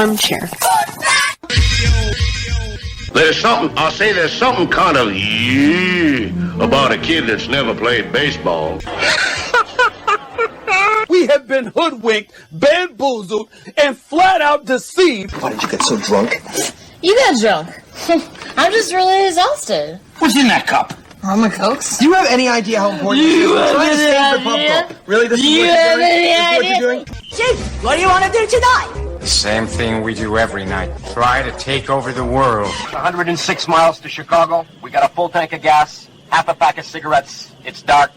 Armchair. There's something kind of about a kid that's never played baseball. We have been hoodwinked, bamboozled, and flat out deceived. Why did you get so drunk? You got drunk. I'm just really exhausted. What's in that cup? My Cokes. Do you have any idea how important it is? We're trying to save the pub cup. Really, this is what you're doing? Chief, what do you want to do tonight? Same thing we do every night. Try to take over the world. 106 miles to Chicago. We got a full tank of gas, half a pack of cigarettes. It's dark,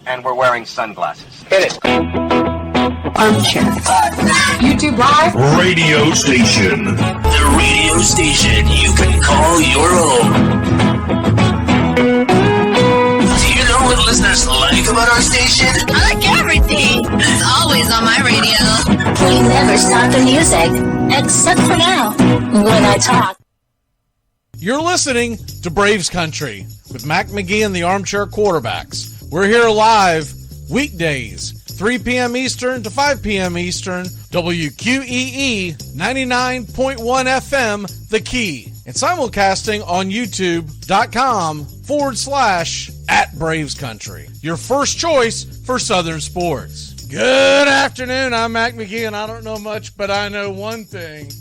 and we're wearing sunglasses. Hit it. Armchair. YouTube Live. Radio station. The radio station you can call your own. Do you know what listeners like about our station? I like everything. It's always on my radio. We never stop the music, except for now, when I talk. You're listening to Braves Country with Mac McGee and the Armchair Quarterbacks. We're here live weekdays, 3 p.m. Eastern to 5 p.m. Eastern, WQEE 99.1 FM, The Key, and simulcasting on YouTube.com/@Braves Country. Your first choice for Southern sports. Good afternoon, I'm Mac McGee, and I don't know much, but I know one thing.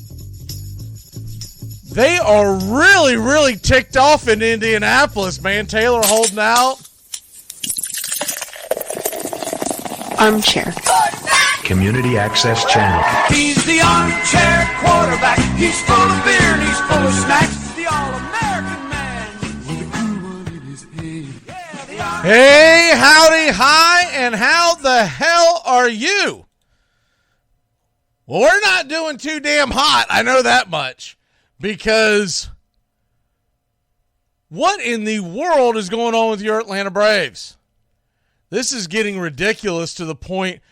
They are really, really ticked off in Indianapolis, man. Taylor holding out. Armchair. Community Access Channel. He's the armchair quarterback. He's full of beer and he's full of snacks. The all-American man. Hey, howdy, hi, and how the hell are you? Well, we're not doing too damn hot. I know that much. Because what in the world is going on with your Atlanta Braves? This is getting ridiculous to the point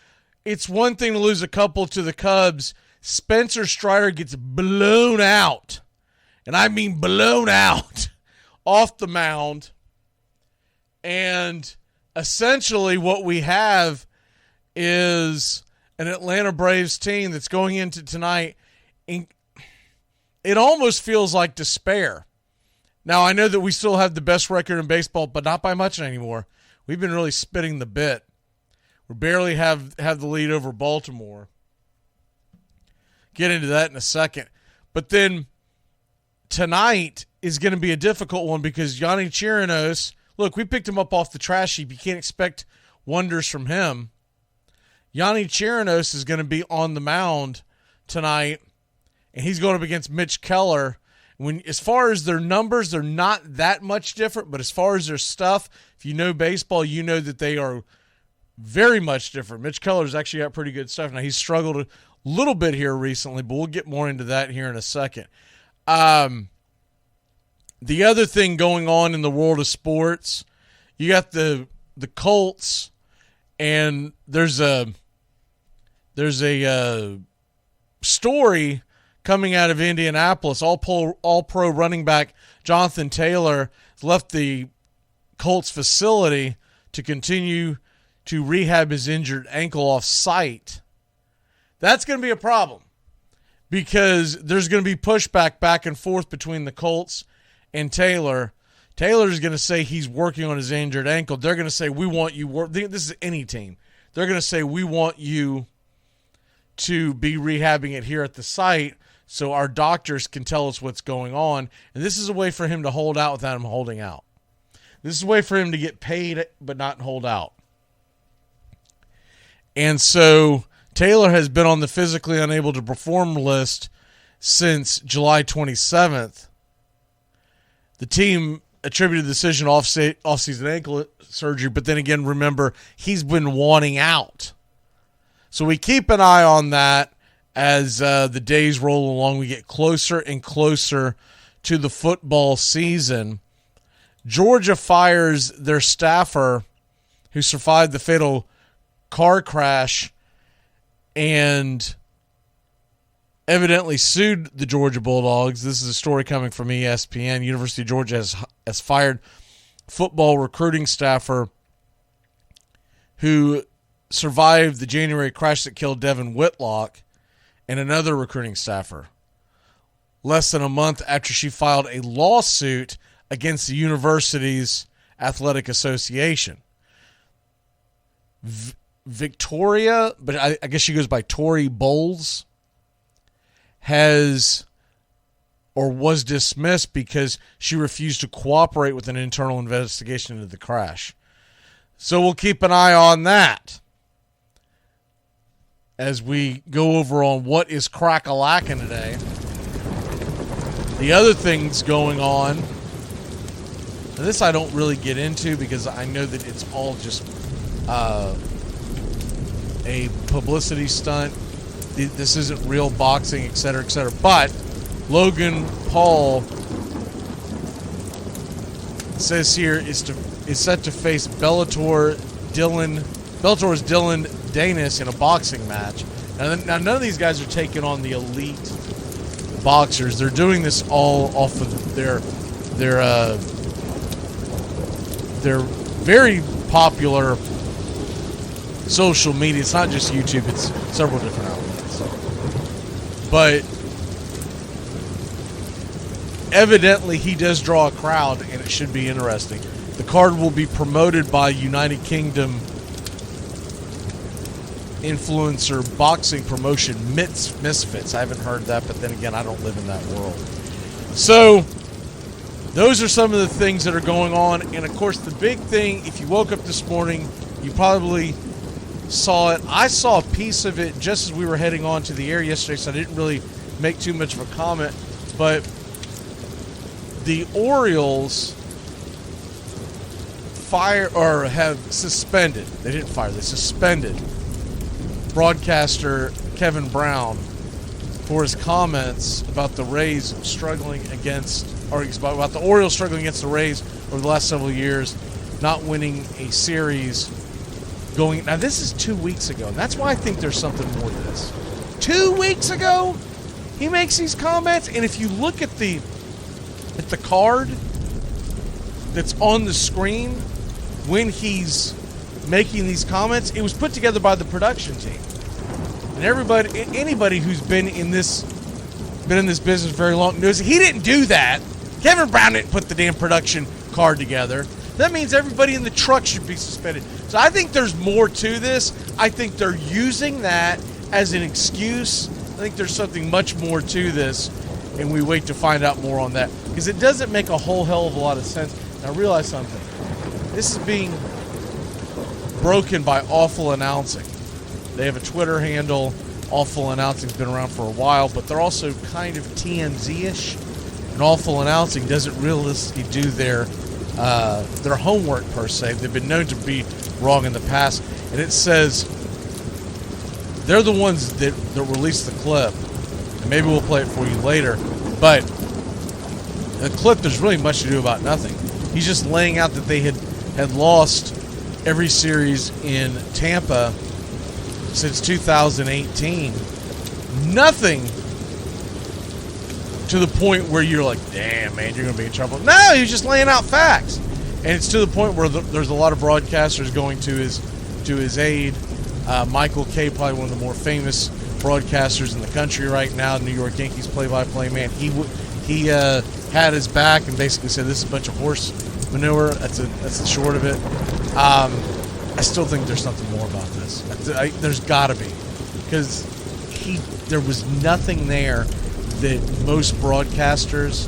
it's one thing to lose a couple to the Cubs. Spencer Strider gets blown out, and I mean blown out, off the mound. And essentially what we have is an Atlanta Braves team that's going into tonight. It almost feels like despair. Now, I know that we still have the best record in baseball, but not by much anymore. We've been really spitting the bit. We barely have the lead over Baltimore. Get into that in a second. But then tonight is going to be a difficult one because Yonny Chirinos, look, we picked him up off the trash heap. You can't expect wonders from him. Yonny Chirinos is going to be on the mound tonight, and he's going up against Mitch Keller. As far as their numbers, they're not that much different, but as far as their stuff, if you know baseball, you know that they are very much different. Mitch Keller's actually got pretty good stuff. Now, he's struggled a little bit here recently, but we'll get more into that here in a second. The other thing going on in the world of sports, you got the Colts, and there's a story coming out of Indianapolis. All-pro running back Jonathan Taylor left the Colts facility to continue to rehab his injured ankle off-site. That's going to be a problem because there's going to be pushback back and forth between the Colts and Taylor. Taylor's going to say he's working on his injured ankle. They're going to say, we want you. This is any team. They're going to say, we want you to be rehabbing it here at the site so our doctors can tell us what's going on. And this is a way for him to hold out without him holding out. This is a way for him to get paid but not hold out. And so Taylor has been on the physically unable to perform list since July 27th. The team attributed the decision to off-season ankle surgery, but then again, remember, he's been wanting out. So we keep an eye on that as the days roll along. We get closer and closer to the football season. Georgia fires their staffer who survived the fatal car crash and evidently sued the Georgia Bulldogs. This is a story coming from ESPN. University of Georgia has fired football recruiting staffer who survived the January crash that killed Devin Whitlock and another recruiting staffer less than a month after she filed a lawsuit against the university's athletic association. Victoria, but I guess she goes by Tori Bowles, was dismissed because she refused to cooperate with an internal investigation into the crash. So we'll keep an eye on that as we go over on what is crack-a-lackin' today. The other things going on, and this I don't really get into because I know that it's all just a publicity stunt. This isn't real boxing, et cetera, et cetera. But Logan Paul says here is set to face Bellator's Dylan Danis in a boxing match. Now none of these guys are taking on the elite boxers. They're doing this all off of their very popular social media. It's not just YouTube, it's several different outlets. But evidently he does draw a crowd, and it should be interesting. The card will be promoted by United Kingdom influencer boxing promotion Misfits. I haven't heard that, but then again, I don't live in that world. So those are some of the things that are going on. And of course, the big thing, if you woke up this morning, you probably saw it. I saw a piece of it just as we were heading on to the air yesterday, so I didn't really make too much of a comment. But the Orioles have suspended. They didn't fire. They suspended broadcaster Kevin Brown for his comments about the Rays struggling against, or about the Orioles struggling against the Rays over the last several years, not winning a series. Now this is 2 weeks ago, and that's why I think there's something more to this. 2 weeks ago, he makes these comments, and if you look at the card that's on the screen when he's making these comments, it was put together by the production team. And anybody who's been in this business very long knows he didn't do that. Kevin Brown didn't put the damn production card together. That means everybody in the truck should be suspended. So I think there's more to this. I think they're using that as an excuse. I think there's something much more to this, and we wait to find out more on that, because it doesn't make a whole hell of a lot of sense. Now realize something. This is being broken by Awful Announcing. They have a Twitter handle. Awful Announcing's been around for a while, but they're also kind of TMZ-ish. And Awful Announcing doesn't realistically do their homework per se. They've been known to be wrong in the past, and it says they're the ones that released the clip, and maybe we'll play it for you later. But the clip, there's really much to do about nothing. He's just laying out that they had lost every series in Tampa since 2018. Nothing to the point where you're like, damn, man, you're going to be in trouble. No, he's just laying out facts. And it's to the point where there's a lot of broadcasters going to his aid. Michael Kay, probably one of the more famous broadcasters in the country right now, New York Yankees play-by-play man. He had his back and basically said, this is a bunch of horse manure. That's the short of it. I still think there's something more about this. There's got to be, because there was nothing there that most broadcasters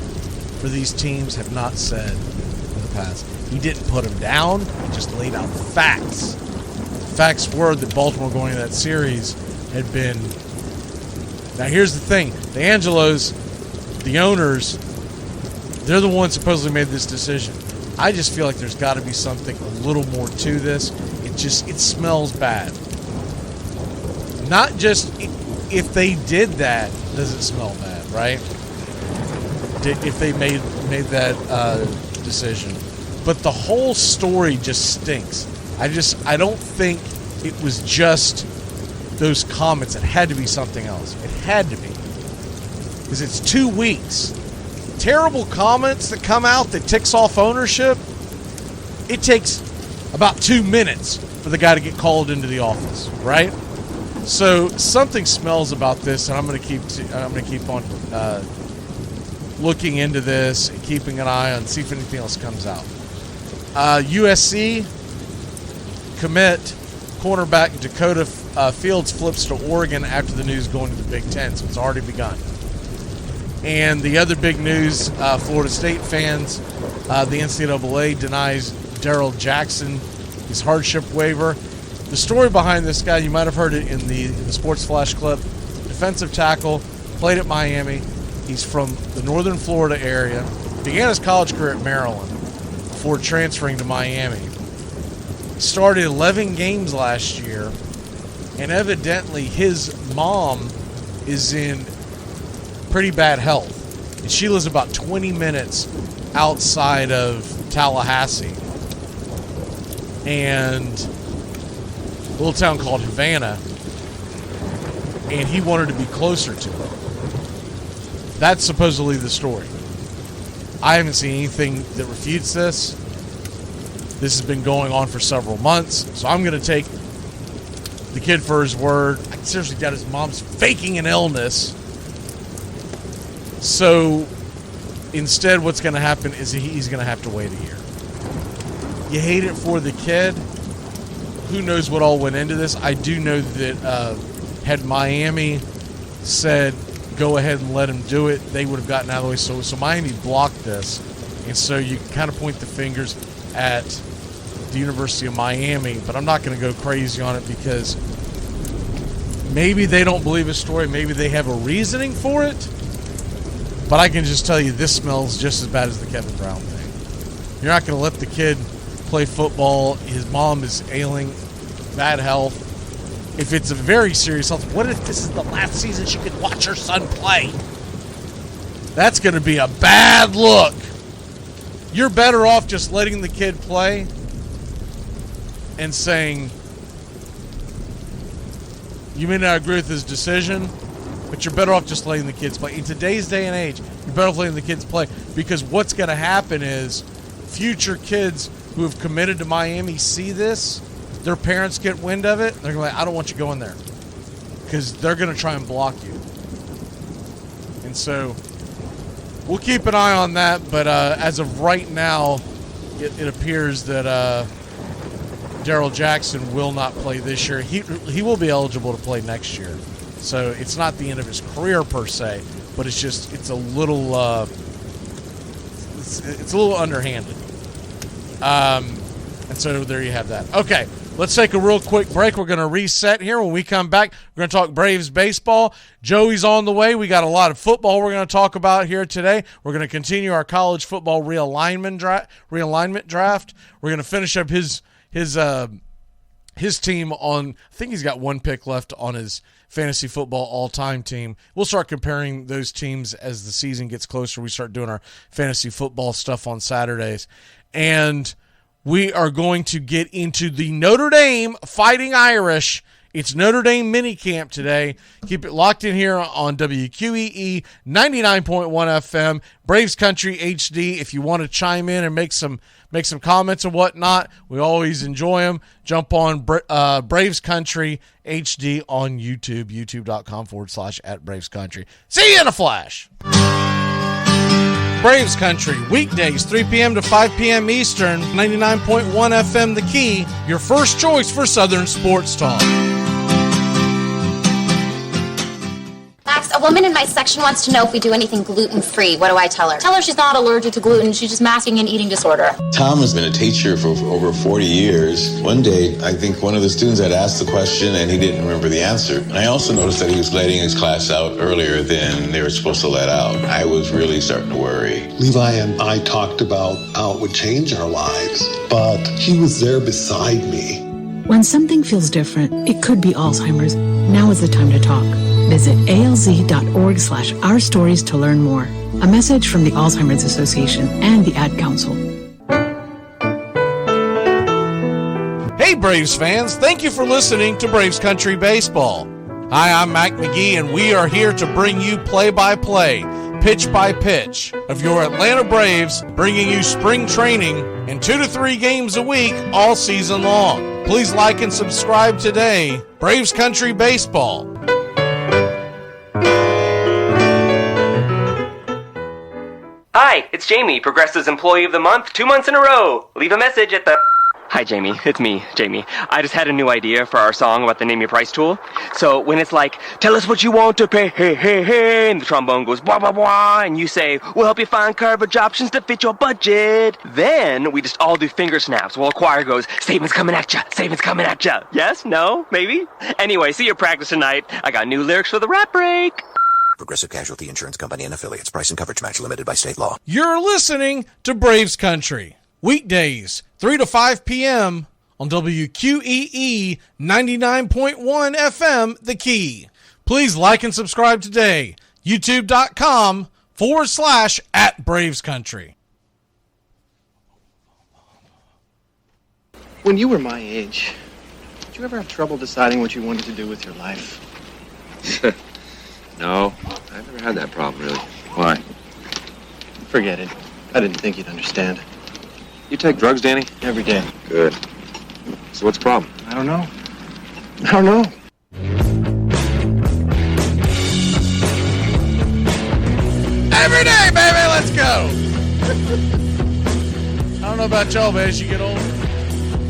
for these teams have not said in the past. He didn't put them down. He just laid out facts. The facts were that Baltimore going into that series had been... Now here's the thing. The Angelos, the owners, they're the ones supposedly made this decision. I just feel like there's got to be something a little more to this. It smells bad. Not just if they did that, does it smell bad, right? If they made that decision. But the whole story just stinks. I don't think it was just those comments. It had to be something else. It had to be. Because it's 2 weeks. Terrible comments that come out that ticks off ownership, it takes about 2 minutes for the guy to get called into the office, right? So something smells about this, and I'm going to keep on looking into this and keeping an eye on, see if anything else comes out. USC commit cornerback Dakota Fields flips to Oregon after the news going to the Big Ten, so it's already begun. And the other big news, Florida State fans, the NCAA denies Darrell Jackson his hardship waiver. The story behind this guy, you might have heard it in the Sports Flash clip. Defensive tackle, played at Miami. He's from the northern Florida area. Began his college career at Maryland before transferring to Miami. Started 11 games last year, and evidently his mom is in pretty bad health. And she lives about 20 minutes outside of Tallahassee. And a little town called Havana. And he wanted to be closer to her. That's supposedly the story. I haven't seen anything that refutes this. This has been going on for several months. So I'm going to take the kid for his word. I seriously doubt his mom's faking an illness. So instead what's going to happen is he's going to have to wait a year. You hate it for the kid. Who knows what all went into this? I do know that had Miami said go ahead and let him do it, they would have gotten out of the way. So Miami blocked this. And so you kind of point the fingers at the University of Miami, but I'm not going to go crazy on it because maybe they don't believe his story. Maybe they have a reasoning for it. But I can just tell you this smells just as bad as the Kevin Brown thing. You're not going to let the kid play football. His mom is ailing, bad health. If it's a very serious health, what if this is the last season she could watch her son play? That's going to be a bad look. You're better off just letting the kid play and saying, you may not agree with his decision, but you're better off just letting the kids play. In today's day and age, you're better off letting the kids play, because what's going to happen is future kids who have committed to Miami see this, their parents get wind of it, they're going to be like, I don't want you going there, because they're going to try and block you. And so we'll keep an eye on that, but as of right now, it appears that Darrell Jackson will not play this year. He will be eligible to play next year. So it's not the end of his career per se, but it's a little underhanded. And so there you have that. Okay, let's take a real quick break. We're going to reset here. When we come back, we're going to talk Braves baseball. Joey's on the way. We got a lot of football we're going to talk about here today. We're going to continue our college football realignment draft. We're going to finish up his team on, I think he's got one pick left on his fantasy football all-time team. We'll start comparing those teams as the season gets closer. We start doing our fantasy football stuff on Saturdays. And we are going to get into the Notre Dame Fighting Irish. It's Notre Dame minicamp today. Keep it locked in here on WQEE 99.1 FM, Braves Country HD. If you want to chime in and make some comments and whatnot, we always enjoy them. Jump on Braves Country HD on YouTube, youtube.com/@BravesCountry. See you in a flash. Braves Country, weekdays, 3 p.m. to 5 p.m. Eastern, 99.1 FM The Key, your first choice for Southern sports talk. Max, a woman in my section wants to know if we do anything gluten-free. What do I tell her? Tell her she's not allergic to gluten. She's just masking an eating disorder. Tom has been a teacher for over 40 years. One day, I think one of the students had asked the question and he didn't remember the answer. And I also noticed that he was letting his class out earlier than they were supposed to let out. I was really starting to worry. Levi and I talked about how it would change our lives, but he was there beside me. When something feels different, it could be Alzheimer's. Now is the time to talk. Visit alz.org/ourstories to learn more. A message from the Alzheimer's Association and the Ad Council. Hey Braves fans, thank you for listening to Braves Country Baseball. Hi, I'm Mac McGee, and we are here to bring you play-by-play, pitch-by-pitch of your Atlanta Braves, bringing you spring training and 2 to 3 games a week all season long. Please like and subscribe today. Braves Country Baseball. Hi, it's Jamie, Progressive's Employee of the Month, 2 months in a row. Leave a message at the... Hi, Jamie. It's me, Jamie. I just had a new idea for our song about the Name Your Price tool. So when it's like, tell us what you want to pay, hey, hey, hey, and the trombone goes, blah, blah, blah, and you say, we'll help you find coverage options to fit your budget. Then we just all do finger snaps while a choir goes, statements coming at ya, statements coming at ya. Yes? No? Maybe? Anyway, see your practice tonight. I got new lyrics for the rap break. Progressive Casualty Insurance Company and Affiliates. Price and coverage match limited by state law. You're listening to Braves Country. Weekdays, 3 to 5 p.m. on WQEE 99.1 FM, The Key. Please like and subscribe today. YouTube.com/@BravesCountry. When you were my age, did you ever have trouble deciding what you wanted to do with your life? No, I've never had that problem, really. Why? Forget it. I didn't think you'd understand. You take drugs, Danny? Every day. Good. So what's the problem? I don't know. I don't know. Every day, baby, let's go. I don't know about y'all, but as you get older,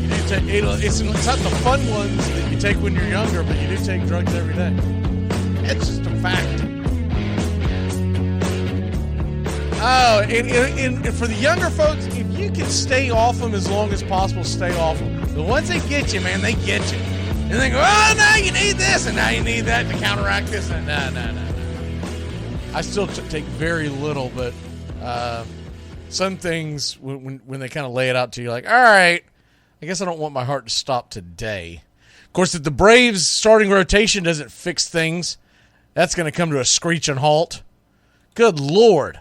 you do take. It's not the fun ones that you take when you're younger, but you do take drugs every day. It's just a fact. Oh, and for the younger folks, if you can stay off them as long as possible, stay off them. The ones that get you, man, they get you. And they go, oh, now you need this, and now you need that to counteract this. And no. I still take very little, but some things, when they kind of lay it out to you, like, all right, I guess I don't want my heart to stop today. Of course, if the Braves starting rotation doesn't fix things, that's going to come to a screeching halt. Good Lord.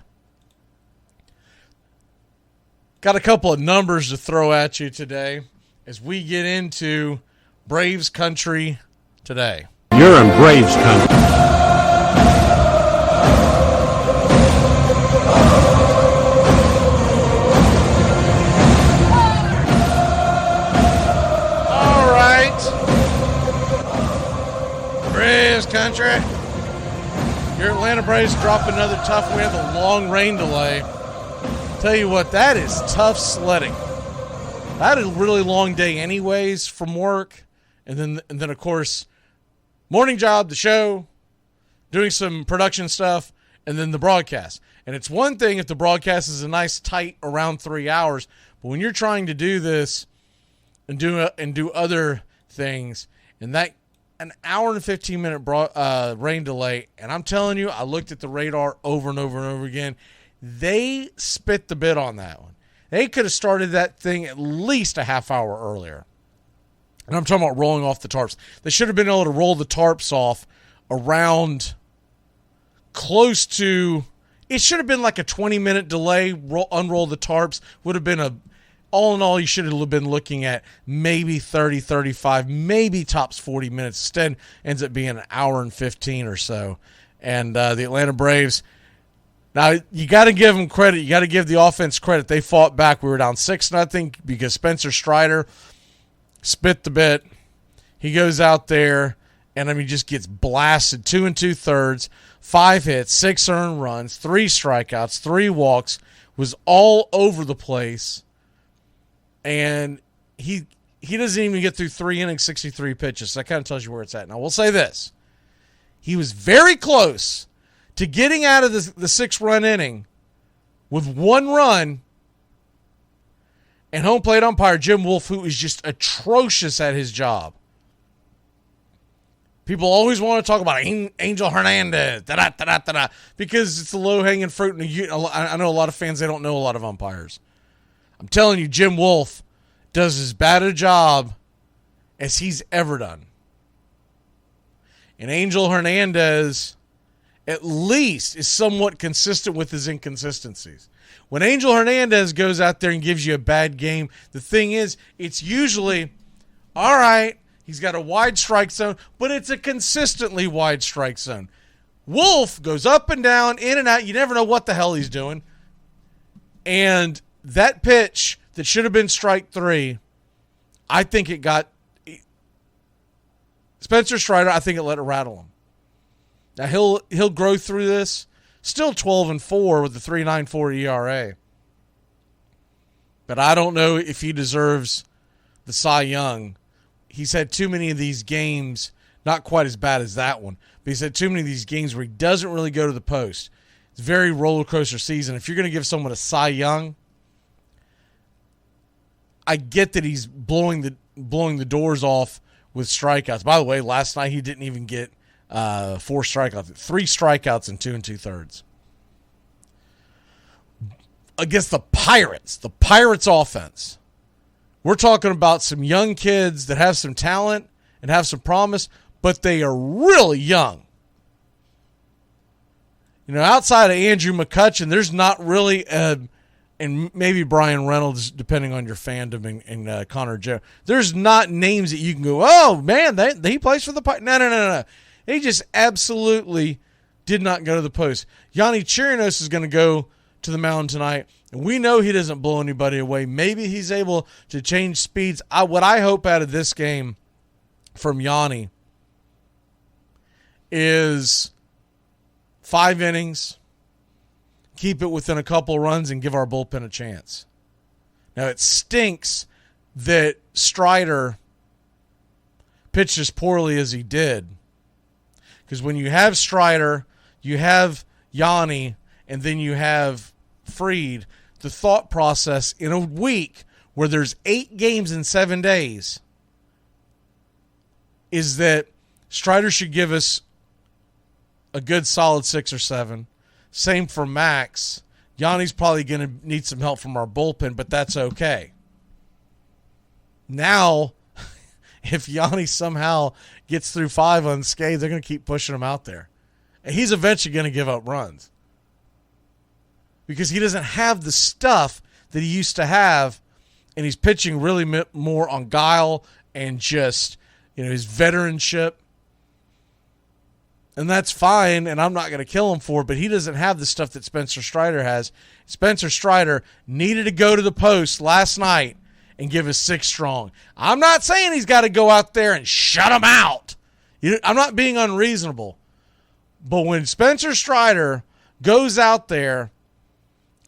Got a couple of numbers to throw at you today as we get into Braves Country today. You're in Braves Country. All right. Braves Country. Your Atlanta Braves drop another tough win, the long rain delay. Tell you what, that is tough sledding. That is a really long day anyways from work. And then of course, morning job, the show, doing some production stuff, and then the broadcast. And it's one thing if the broadcast is a nice tight around 3 hours, but when you're trying to do this and do other things, and that an hour and 15-minute rain delay, and I'm telling you, I looked at the radar over and over and over again. They spit the bit on that one. They could have started that thing at least a half hour earlier. And I'm talking about rolling off the tarps. They should have been able to roll the tarps off around close to, it should have been like a 20-minute delay, unroll the tarps. Would have been all in all, you should have been looking at maybe 30, 35, maybe tops 40 minutes. Instead, ends up being an hour and 15 or so. And the Atlanta Braves, now, you got to give them credit. You got to give the offense credit. They fought back. We were down 6-0 because Spencer Strider spit the bit. He goes out there and, just gets blasted. 2 2/3, 5 hits, 6 earned runs, 3 strikeouts, 3 walks. Was all over the place. And he doesn't even get through 3 innings, 63 pitches. So that kind of tells you where it's at. Now, we'll say this. He was very close to getting out of the 6-run inning with 1 run, and home plate umpire Jim Wolf, who is just atrocious at his job. People always want to talk about Angel Hernandez, because it's the low-hanging fruit. And I know a lot of fans, they don't know a lot of umpires. I'm telling you, Jim Wolf does as bad a job as he's ever done. And Angel Hernandez, at least, is somewhat consistent with his inconsistencies. When Angel Hernandez goes out there and gives you a bad game, the thing is, it's usually, all right, he's got a wide strike zone, but it's a consistently wide strike zone. Wolf goes up and down, in and out. You never know what the hell he's doing. And that pitch that should have been strike 3, I think it got Spencer Strider, I think it let it rattle him. Now, he'll grow through this. Still 12-4 with the 3.94 ERA. But I don't know if he deserves the Cy Young. He's had too many of these games, not quite as bad as that one, but he's had too many of these games where he doesn't really go to the post. It's a very roller coaster season. If you're going to give someone a Cy Young, I get that he's blowing the doors off with strikeouts. By the way, last night he didn't even get 4 strikeouts. 3 strikeouts in 2 2/3. Against the Pirates offense. We're talking about some young kids that have some talent and have some promise, but they are really young. Outside of Andrew McCutchen, there's not really and maybe Brian Reynolds, depending on your fandom, and Connor Joe. There's not names that you can go, oh, man, he plays for the Pirates. No. He just absolutely did not go to the post. Yanni Chirinos is going to go to the mound tonight, and we know he doesn't blow anybody away. Maybe he's able to change speeds. What I hope out of this game from Yanni is 5 innings, keep it within a couple runs, and give our bullpen a chance. Now, it stinks that Strider pitched as poorly as he did, because when you have Strider, you have Yanni, and then you have Fried, the thought process in a week where there's 8 games in 7 days is that Strider should give us a good solid 6 or 7. Same for Max. Yanni's probably going to need some help from our bullpen, but that's okay. Now, if Yanni somehow gets through 5 unscathed, they're going to keep pushing him out there. And he's eventually going to give up runs, because he doesn't have the stuff that he used to have, and he's pitching really more on guile and just, his veteranship. And that's fine, and I'm not going to kill him for it, but he doesn't have the stuff that Spencer Strider has. Spencer Strider needed to go to the post last night and give us 6 strong. I'm not saying he's got to go out there and shut him out. I'm not being unreasonable. But when Spencer Strider goes out there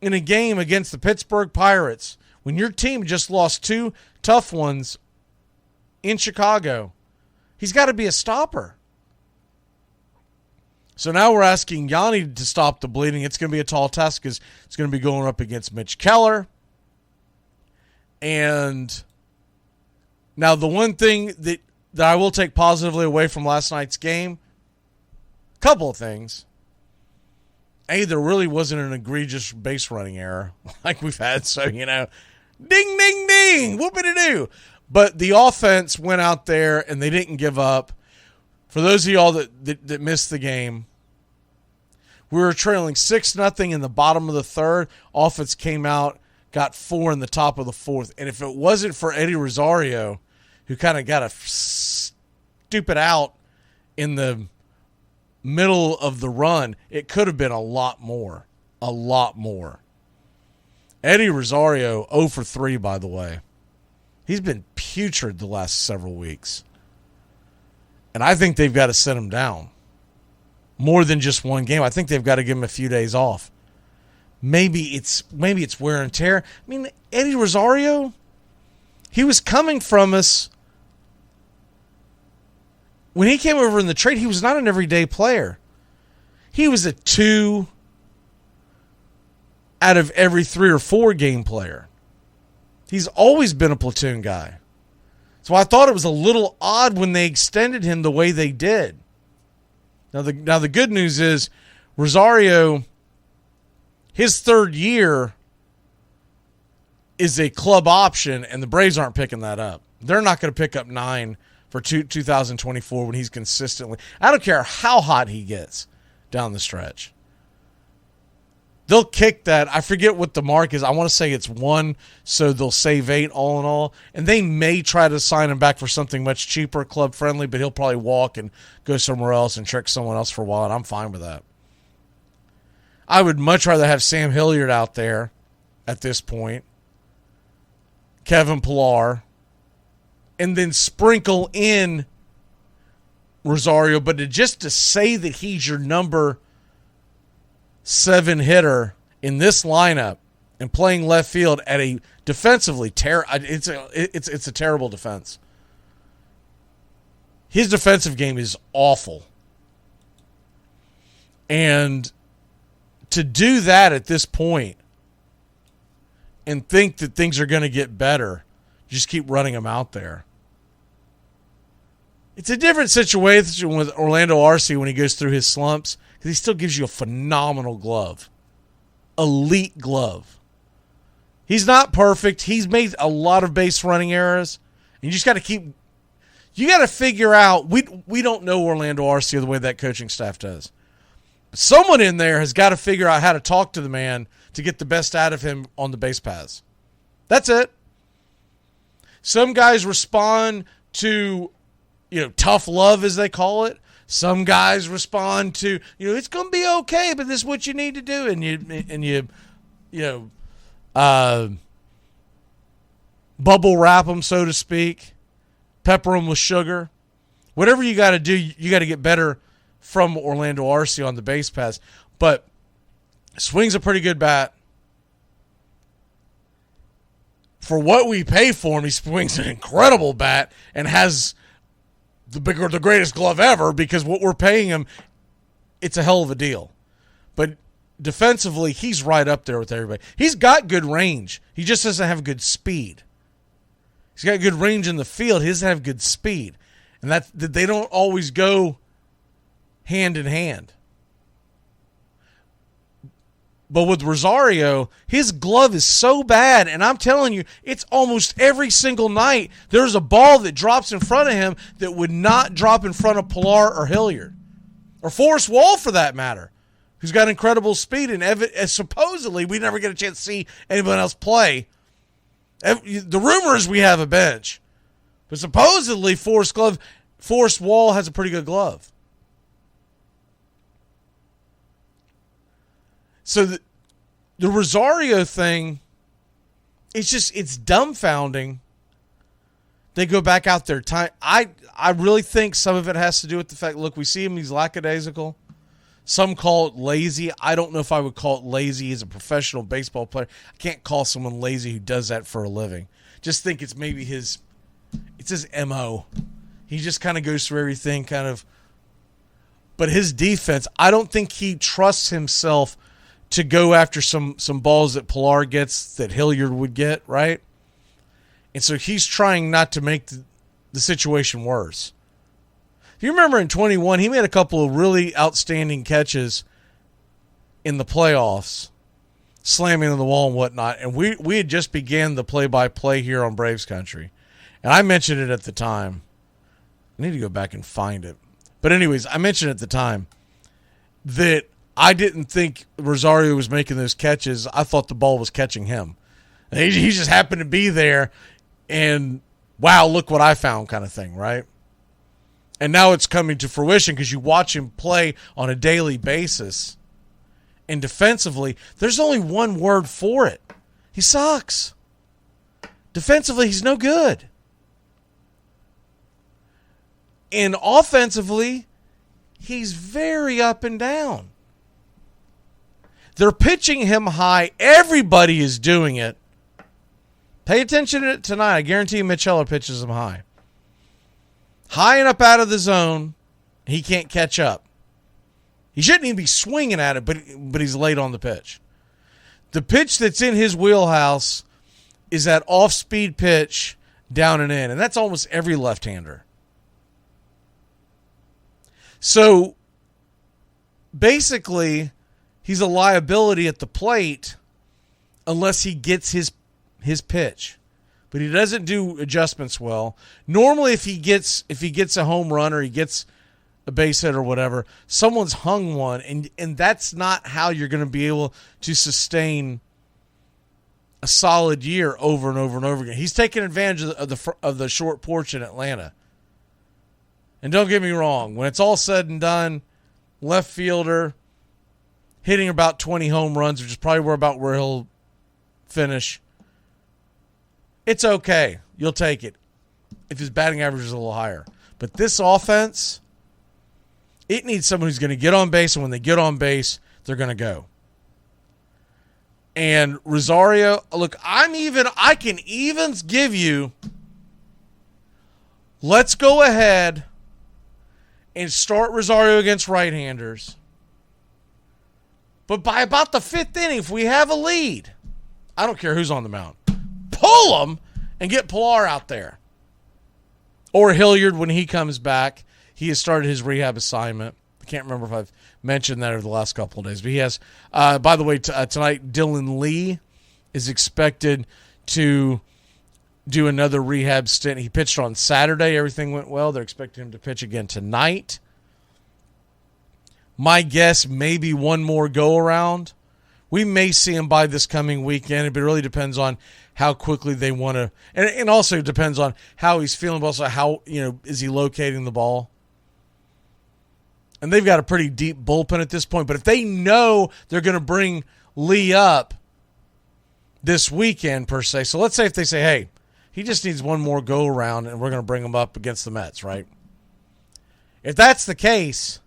in a game against the Pittsburgh Pirates, when your team just lost 2 tough ones in Chicago, he's got to be a stopper. So now we're asking Yanni to stop the bleeding. It's going to be a tall task because it's going to be going up against Mitch Keller. And now the one thing that I will take positively away from last night's game, a couple of things. A, there really wasn't an egregious base running error like we've had. So, ding, ding, ding, whoopity-doo. But the offense went out there and they didn't give up. For those of y'all that missed the game, we were trailing 6-0 in the bottom of the 3rd. Offense came out, got 4 in the top of the 4th. And if it wasn't for Eddie Rosario, who kind of got a stupid out in the middle of the run, it could have been a lot more. A lot more. Eddie Rosario, 0 for 3, by the way. He's been putrid the last several weeks. And I think they've got to sit him down. More than just one game. I think they've got to give him a few days off. Maybe it's wear and tear. I mean, Eddie Rosario, he was coming from us. When he came over in the trade, he was not an everyday player. He was a 2 out of every 3 or 4 game player. He's always been a platoon guy. So I thought it was a little odd when they extended him the way they did. Now the good news is Rosario, his 3rd year is a club option, and the Braves aren't picking that up. They're not going to pick up 9 for 2024 when he's consistently. I don't care how hot he gets down the stretch. They'll kick that. I forget what the mark is. I want to say it's 1, so they'll save 8 all in all. And they may try to sign him back for something much cheaper, club-friendly, but he'll probably walk and go somewhere else and trick someone else for a while, and I'm fine with that. I would much rather have Sam Hilliard out there at this point, Kevin Pillar, and then sprinkle in Rosario, but just to say that he's your number seven hitter in this lineup and playing left field at a defensively it's a terrible defense. His defensive game is awful. And to do that at this point and think that things are going to get better, just keep running him out there. It's a different situation with Orlando Arce when he goes through his slumps, because he still gives you a phenomenal glove. Elite glove. He's not perfect. He's made a lot of base running errors. And you just got to figure out, we don't know Orlando Arce the way that coaching staff does. But someone in there has got to figure out how to talk to the man to get the best out of him on the base paths. That's it. Some guys respond to, tough love, as they call it. Some guys respond to, it's going to be okay, but this is what you need to do. And you bubble wrap them, so to speak, pepper them with sugar. Whatever you got to do, you got to get better from Orlando Arce on the base paths. But swings a pretty good bat. For what we pay for him, he swings an incredible bat and has the greatest glove ever, because what we're paying him, it's a hell of a deal. But defensively, he's right up there with everybody. He's got good range. He just doesn't have good speed. He's got good range in the field. He doesn't have good speed. And that they don't always go hand in hand. But with Rosario, his glove is so bad, and I'm telling you, it's almost every single night there's a ball that drops in front of him that would not drop in front of Pilar or Hilliard. Or Forrest Wall, for that matter, who's got incredible speed, and supposedly we never get a chance to see anyone else play. The rumor is we have a bench. But supposedly Forrest Wall has a pretty good glove. So the Rosario thing, it's dumbfounding. They go back out there. I really think some of it has to do with the fact, look, we see him, he's lackadaisical. Some call it lazy. I don't know if I would call it lazy as a professional baseball player. I can't call someone lazy who does that for a living. Just think it's maybe his MO. He just kind of goes through everything but his defense, I don't think he trusts himself to go after some balls that Pilar gets that Hilliard would get, right? And so he's trying not to make the situation worse. If you remember in 21, he made a couple of really outstanding catches in the playoffs, slamming on the wall and whatnot, and we had just began the play-by-play here on Braves Country. And I mentioned it at the time. I need to go back and find it. But anyways, I mentioned at the time that I didn't think Rosario was making those catches. I thought the ball was catching him. He just happened to be there, and wow, look what I found kind of thing, right? And now it's coming to fruition because you watch him play on a daily basis. And defensively, there's only one word for it. He sucks. Defensively, he's no good. And offensively, he's very up and down. They're pitching him high. Everybody is doing it. Pay attention to it tonight. I guarantee you Michello pitches him high. High and up out of the zone. He can't catch up. He shouldn't even be swinging at it, but he's late on the pitch. The pitch that's in his wheelhouse is that off-speed pitch down and in, and that's almost every left-hander. So, basically, he's a liability at the plate unless he gets his pitch. But he doesn't do adjustments well. Normally, if he gets a home run or he gets a base hit or whatever, someone's hung one, and that's not how you're going to be able to sustain a solid year over and over and over again. He's taking advantage of the short porch in Atlanta. And don't get me wrong, when it's all said and done, left fielder hitting about 20 home runs, which is probably about where he'll finish. It's okay. You'll take it if his batting average is a little higher. But this offense, it needs someone who's going to get on base, and when they get on base, they're going to go. And Rosario, look, I can even give you, let's go ahead and start Rosario against right-handers. But by about the 5th inning, if we have a lead, I don't care who's on the mound, pull them and get Pilar out there. Or Hilliard when he comes back. He has started his rehab assignment. I can't remember if I've mentioned that over the last couple of days. But he has, by the way, tonight, Dylan Lee is expected to do another rehab stint. He pitched on Saturday. Everything went well. They're expecting him to pitch again tonight. My guess, maybe one more go-around. We may see him by this coming weekend, but it really depends on how quickly they want to, and also depends on how he's feeling, but also how, is he locating the ball? And they've got a pretty deep bullpen at this point, but if they know they're going to bring Lee up this weekend, per se, so let's say if they say, hey, he just needs one more go-around, and we're going to bring him up against the Mets, right? If that's the case,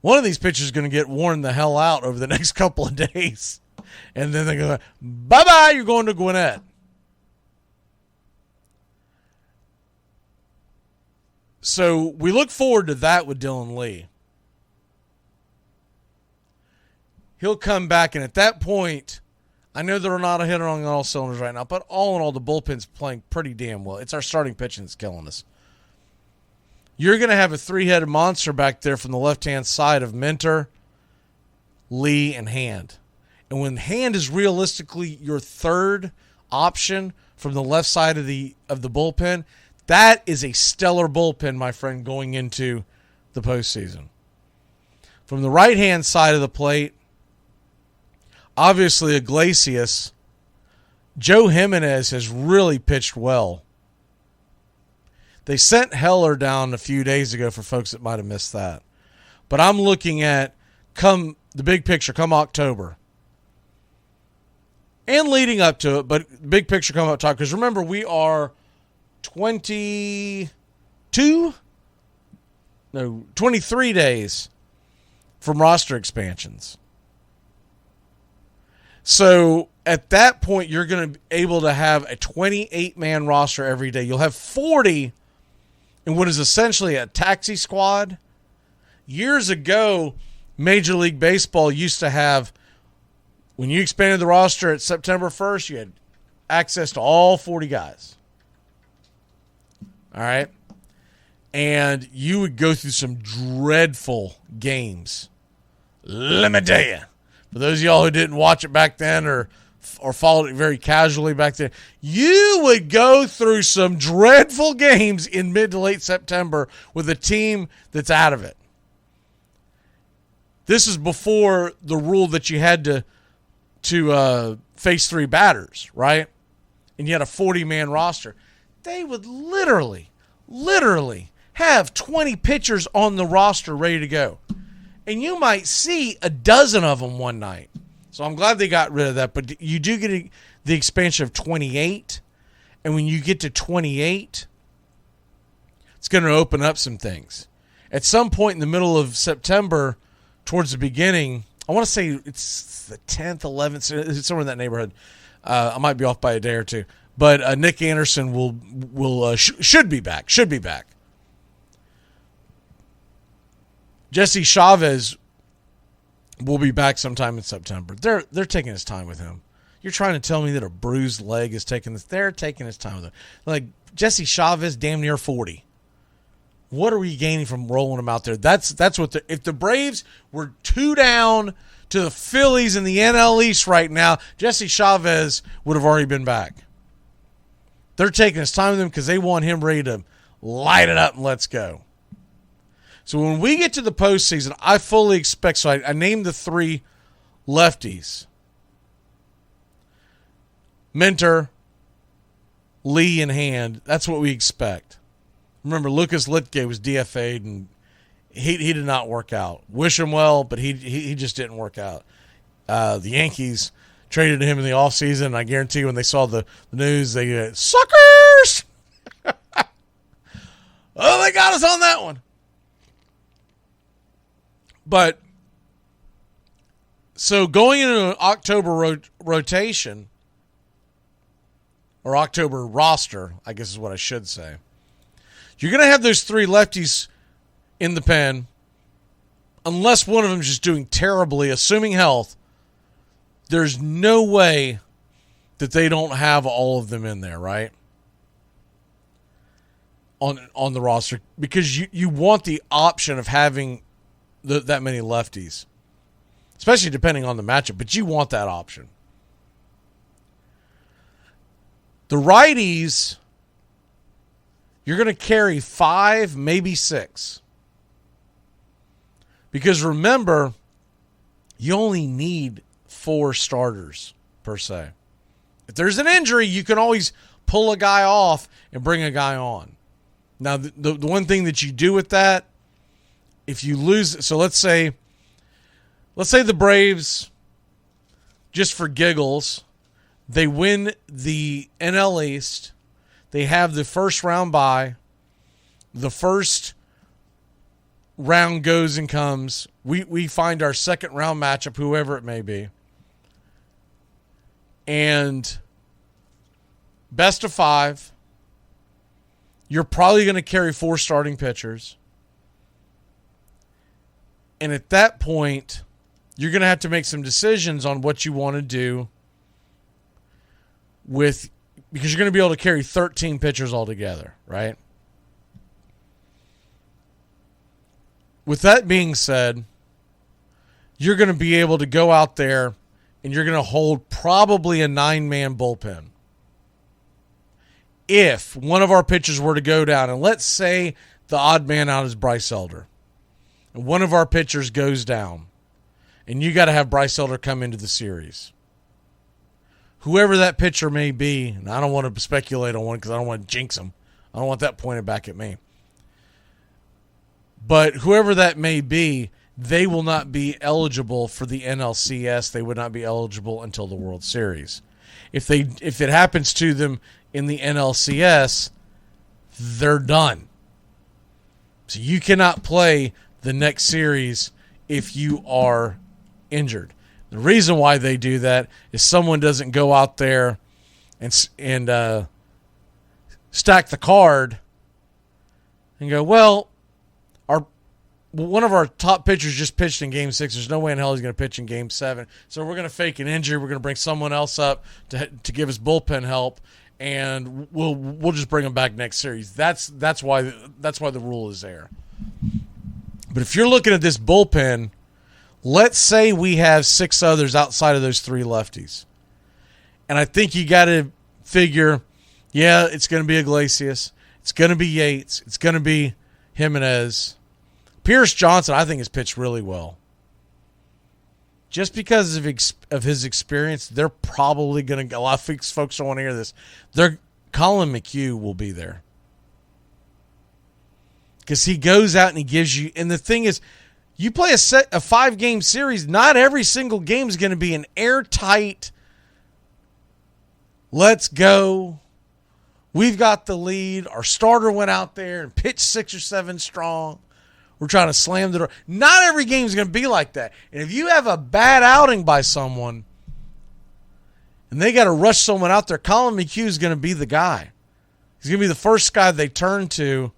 one of these pitchers is going to get worn the hell out over the next couple of days. And then they're going, bye-bye, you're going to Gwinnett. So we look forward to that with Dylan Lee. He'll come back, and at that point, I know they're not a hitter on all cylinders right now, but all in all, the bullpen's playing pretty damn well. It's our starting pitching that's killing us. You're going to have a three-headed monster back there from the left-hand side of Minter, Lee, and Hand. And when Hand is realistically your third option from the left side of the bullpen, that is a stellar bullpen, my friend, going into the postseason. From the right-hand side of the plate, obviously Iglesias, Joe Jimenez has really pitched well. They sent Heller down a few days ago for folks that might have missed that. But I'm looking at the big picture, come October. And leading up to it, but big picture come October. Because remember, we are 23 days from roster expansions. So at that point, you're going to be able to have a 28-man roster every day. You'll have 40 in what is essentially a taxi squad. Years ago, Major League Baseball used to have, when you expanded the roster at September 1st, you had access to all 40 guys. All right? And you would go through some dreadful games. Let me tell you. For those of y'all who didn't watch it back then or followed it very casually back then, you would go through some dreadful games in mid to late September with a team that's out of it. This is before the rule that you had to face three batters, right? And you had a 40-man roster. They would literally have 20 pitchers on the roster ready to go. And you might see a dozen of them one night. So I'm glad they got rid of that. But you do get the expansion of 28. And when you get to 28, it's going to open up some things. At some point in the middle of September, towards the beginning, I want to say it's the 10th, 11th, it's somewhere in that neighborhood. I might be off by a day or two. But Nick Anderson should be back. Jesse Chavez will be back sometime in September. They're taking his time with him. You're trying to tell me that a bruised leg is taking this? They're taking his time with him. Like Jesse Chavez, damn near 40. What are we gaining from rolling him out there? That's what if the Braves were 2 down to the Phillies in the NL East right now, Jesse Chavez would have already been back. They're taking his time with him because they want him ready to light it up and let's go. So when we get to the postseason, I fully expect, so I named the 3 lefties. Minter, Lee, and Hand. That's what we expect. Remember, Lucas Litke was DFA'd, and he did not work out. Wish him well, but he just didn't work out. The Yankees traded him in the offseason, and I guarantee you when they saw the news, they go, suckers! Oh, they got us on that one. But So going into an October rotation, or October roster, I guess is what I should say, you're going to have those 3 lefties in the pen, unless one of them is just doing terribly, assuming health. There's no way that they don't have all of them in there, right? On the roster, because you want the option of having that many lefties, especially depending on the matchup, but you want that option. The righties, you're going to carry 5, maybe 6. Because remember, you only need 4 starters per se. If there's an injury, you can always pull a guy off and bring a guy on. Now, the one thing that you do with that, if you lose, so let's say the Braves, just for giggles, they win the NL East. They have the first round bye. The first round goes and comes. We find our second round matchup, whoever it may be. And best of 5. You're probably going to carry 4 starting pitchers. And at that point, you're going to have to make some decisions on what you want to do because you're going to be able to carry 13 pitchers altogether, right? With that being said, you're going to be able to go out there and you're going to hold probably a 9-man bullpen. If one of our pitchers were to go down, and let's say the odd man out is Bryce Elder, and one of our pitchers goes down, and you got to have Bryce Elder come into the series. Whoever that pitcher may be, and I don't want to speculate on one because I don't want to jinx him. I don't want that pointed back at me. But whoever that may be, they will not be eligible for the NLCS. They would not be eligible until the World Series. If it happens to them in the NLCS, they're done. So you cannot play the next series if you are injured. The reason why they do that is someone doesn't go out there and stack the card and go, well, one of our top pitchers just pitched in Game 6. There's no way in hell he's going to pitch in Game 7. So we're going to fake an injury. We're going to bring someone else up to give us bullpen help, and we'll just bring him back next series. That's why the rule is there. But if you're looking at this bullpen, let's say we have 6 others outside of those 3 lefties, and I think you got to figure, yeah, it's going to be Iglesias, it's going to be Yates, it's going to be Jimenez. Pierce Johnson, I think, has pitched really well. Just because of his experience, they're probably going to. A lot of folks don't want to hear this. Colin McHugh will be there because he goes out and he gives you. And the thing is, you play a 5-game series. Not every single game is going to be an airtight. Let's go. We've got the lead. Our starter went out there and pitched 6 or 7 strong. We're trying to slam the door. Not every game is going to be like that. And if you have a bad outing by someone and they got to rush someone out there, Colin McHugh is going to be the guy. He's going to be the first guy they turn to.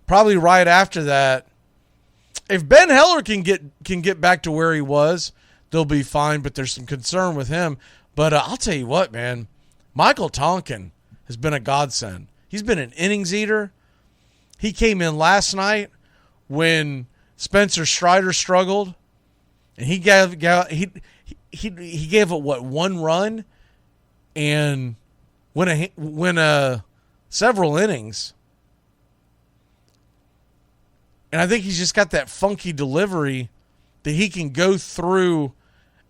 Probably right after that. If Ben Heller can get back to where he was, they'll be fine, but there's some concern with him. But I'll tell you what, man. Michael Tonkin has been a godsend. He's been an innings eater. He came in last night when Spencer Strider struggled, and he gave it what, 1 run and went several innings. And I think he's just got that funky delivery that he can go through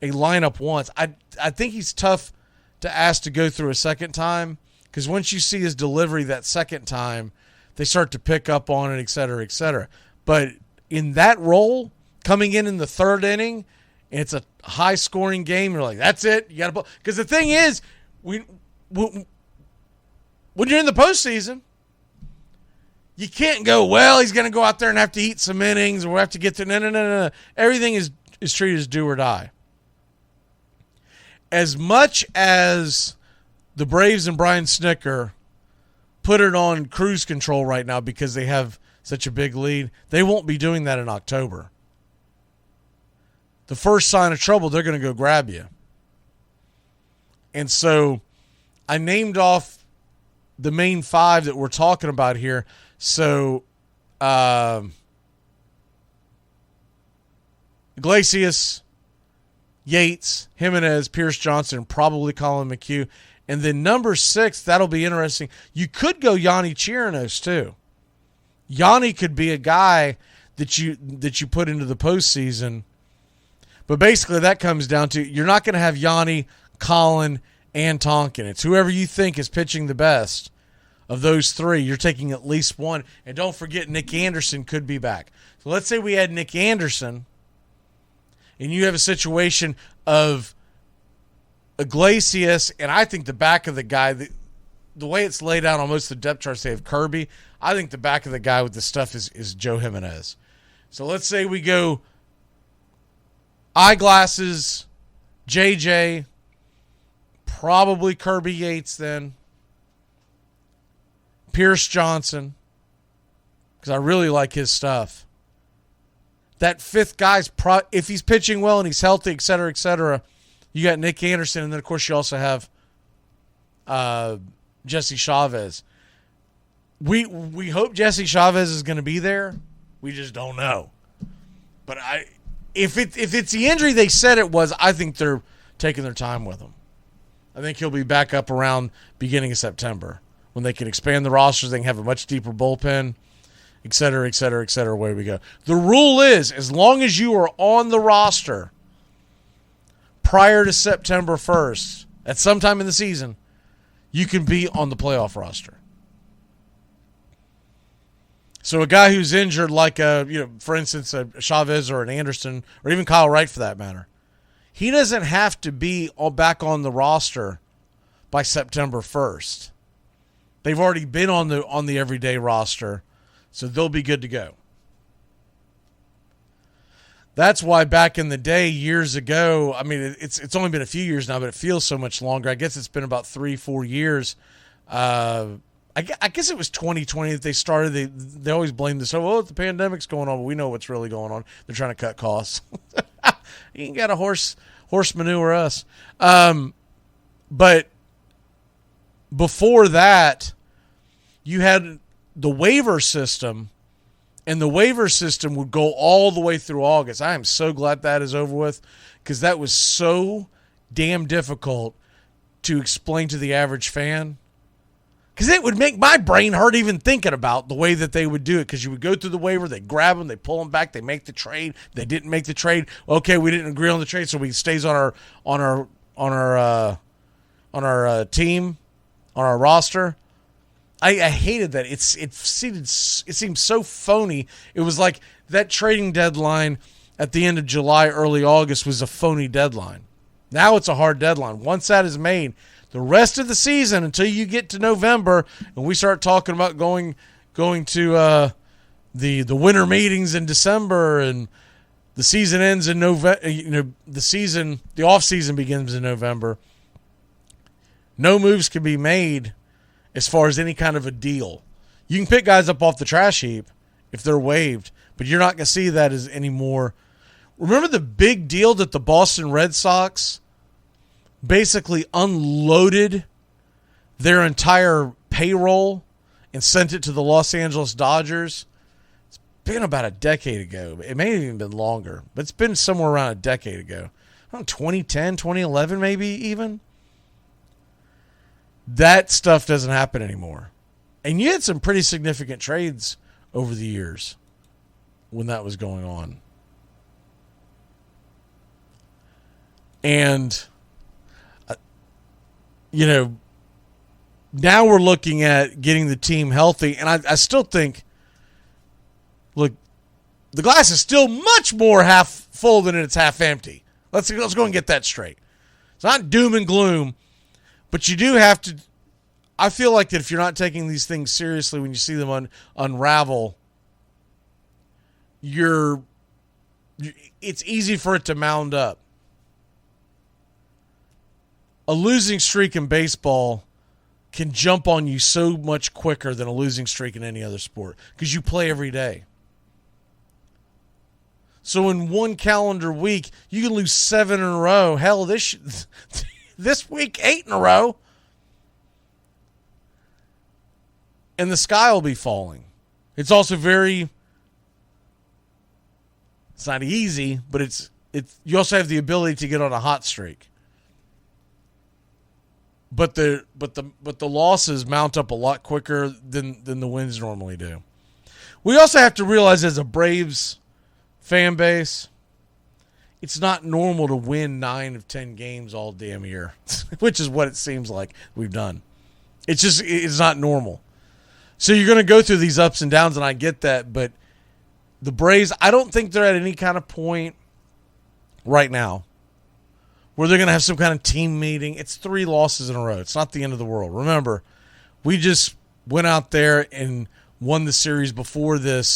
a lineup once. I think he's tough to ask to go through a second time because once you see his delivery that second time, they start to pick up on it, et cetera, et cetera. But in that role, coming in the 3rd inning, and it's a high-scoring game, you're like, that's it. You got to, because the thing is, when you're in the postseason, you can't go, well, he's going to go out there and have to eat some innings, or we'll have to get to no. Everything is is treated as do or die. As much as the Braves and Brian Snitker put it on cruise control right now because they have such a big lead, they won't be doing that in October. The first sign of trouble, they're going to go grab you. And so I named off the main five that we're talking about here. So Iglesias, Yates, Jimenez, Pierce Johnson, probably Colin McHugh. And then number 6, that'll be interesting. You could go Yanni Chirinos too. Yanni could be a guy that you put into the postseason. But basically that comes down to you're not going to have Yanni, Colin, and Tonkin. It's whoever you think is pitching the best of those three. You're taking at least one. And don't forget, Nick Anderson could be back. So let's say we had Nick Anderson, and you have a situation of Iglesias, and I think the back of the guy, the way it's laid out on most of the depth charts, they have Kirby. I think the back of the guy with the stuff is Joe Jimenez. So let's say we go Eyeglasses, JJ, probably Kirby Yates then, Pierce Johnson, because I really like his stuff. That fifth guy's, if he's pitching well and he's healthy, et cetera, you got Nick Anderson, and then, of course, you also have Jesse Chavez. We hope Jesse Chavez is going to be there. We just don't know. But if it's the injury they said it was, I think they're taking their time with him. I think he'll be back up around beginning of September when they can expand the rosters. They can have a much deeper bullpen, et cetera, away we go. The rule is, as long as you are on the roster prior to September 1st, at some time in the season, you can be on the playoff roster. So a guy who's injured, like for instance, a Chavez or an Anderson, or even Kyle Wright for that matter, he doesn't have to be back on the roster by September 1st. They've already been on the everyday roster, so they'll be good to go. That's why back in the day, years ago, I mean, it's only been a few years now, but it feels so much longer. I guess it's been about 3-4 years. I guess it was 2020 that they started. They always blame this. Oh, the pandemic's going on, but we know what's really going on. They're trying to cut costs. You ain't got a horse manure us. But before that, you had the waiver system, and the waiver system would go all the way through August. I am so glad that is over with, because that was so damn difficult to explain to the average fan. Because it would make my brain hurt even thinking about the way that they would do it. Because you would go through the waiver, they grab them, they pull them back, they make the trade. They didn't make the trade. Okay, we didn't agree on the trade, so he stays on our team, on our roster. I hated that. It seemed so phony. It was like that trading deadline at the end of July, early August was a phony deadline. Now it's a hard deadline. Once that is made, the rest of the season, until you get to November and we start talking about going to the winter meetings in December, and the season ends in November. The off season begins in November. No moves can be made as far as any kind of a deal. You can pick guys up off the trash heap if they're waived, but you're not going to see that as anymore. Remember the big deal that the Boston Red Sox basically unloaded their entire payroll and sent it to the Los Angeles Dodgers? It's been about a decade ago. It may have even been longer, but it's been somewhere around a decade ago. I don't know, 2010, 2011 maybe even. That stuff doesn't happen anymore. And you had some pretty significant trades over the years when that was going on. And now we're looking at getting the team healthy, and I still think, look, the glass is still much more half full than it's half empty. Let's go and get that straight. It's not doom and gloom, but you do have to. I feel like that if you're not taking these things seriously when you see them unravel, you're it's easy for it to mound up. A losing streak in baseball can jump on you so much quicker than a losing streak in any other sport because you play every day. So in one calendar week, you can lose 7 in a row. Hell, this week, 8 in a row. And the sky will be falling. It's also it's not easy, but it's you also have the ability to get on a hot streak. But the losses mount up a lot quicker than the wins normally do. We also have to realize as a Braves fan base, it's not normal to win 9 of 10 games all damn year, which is what it seems like we've done. It's not normal. So you're going to go through these ups and downs, and I get that, but the Braves, I don't think they're at any kind of point right now where they're going to have some kind of team meeting. It's 3 losses in a row. It's not the end of the world. Remember, we just went out there and won the series before the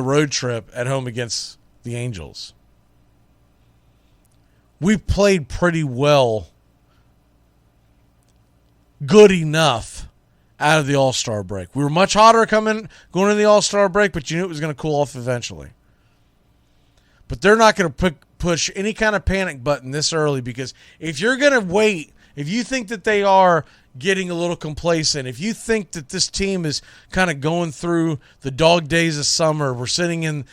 road trip at home against the Angels. We played pretty well, good enough out of the All-Star break. We were much hotter going into the All-Star break, but you knew it was going to cool off eventually. But they're not going to push any kind of panic button this early, because if you're going to wait, if you think that they are getting a little complacent, if you think that this team is kind of going through the dog days of summer, we're sitting in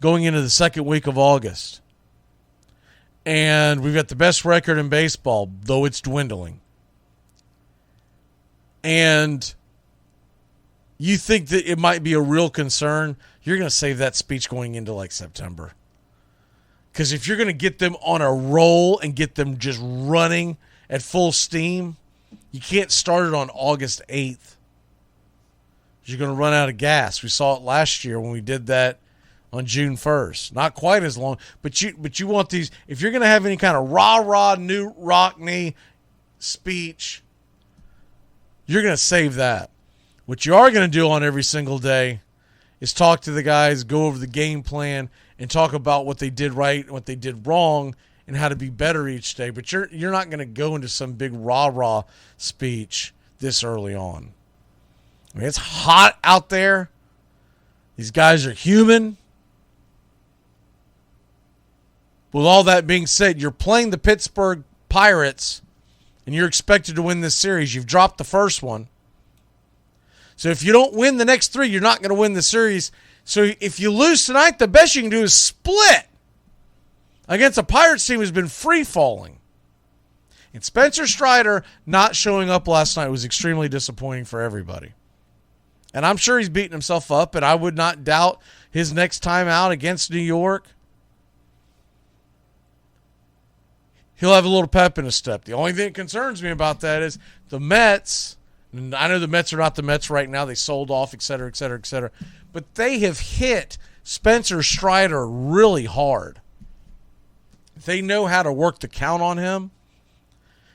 going into the second week of August, and we've got the best record in baseball, though it's dwindling, and you think that it might be a real concern, you're going to save that speech going into like September. Because if you're going to get them on a roll and get them just running at full steam, you can't start it on August 8th. You're going to run out of gas. We saw it last year when we did that on June 1st. Not quite as long, but you want these. If you're going to have any kind of rah-rah, New Rockney speech, you're going to save that. What you are going to do on every single day is talk to the guys, go over the game plan, and talk about what they did right and what they did wrong and how to be better each day. But you're not going to go into some big rah-rah speech this early on. I mean, it's hot out there. These guys are human. With all that being said, you're playing the Pittsburgh Pirates, and you're expected to win this series. You've dropped the first one. So if you don't win the next 3, you're not going to win the series. So if you lose tonight, the best you can do is split against a Pirates team who's been free-falling. And Spencer Strider not showing up last night was extremely disappointing for everybody. And I'm sure he's beating himself up, and I would not doubt his next time out against New York, he'll have a little pep in his step. The only thing that concerns me about that is the Mets. And I know the Mets are not the Mets right now. They sold off, et cetera, et cetera, et cetera. But they have hit Spencer Strider really hard. They know how to work the count on him.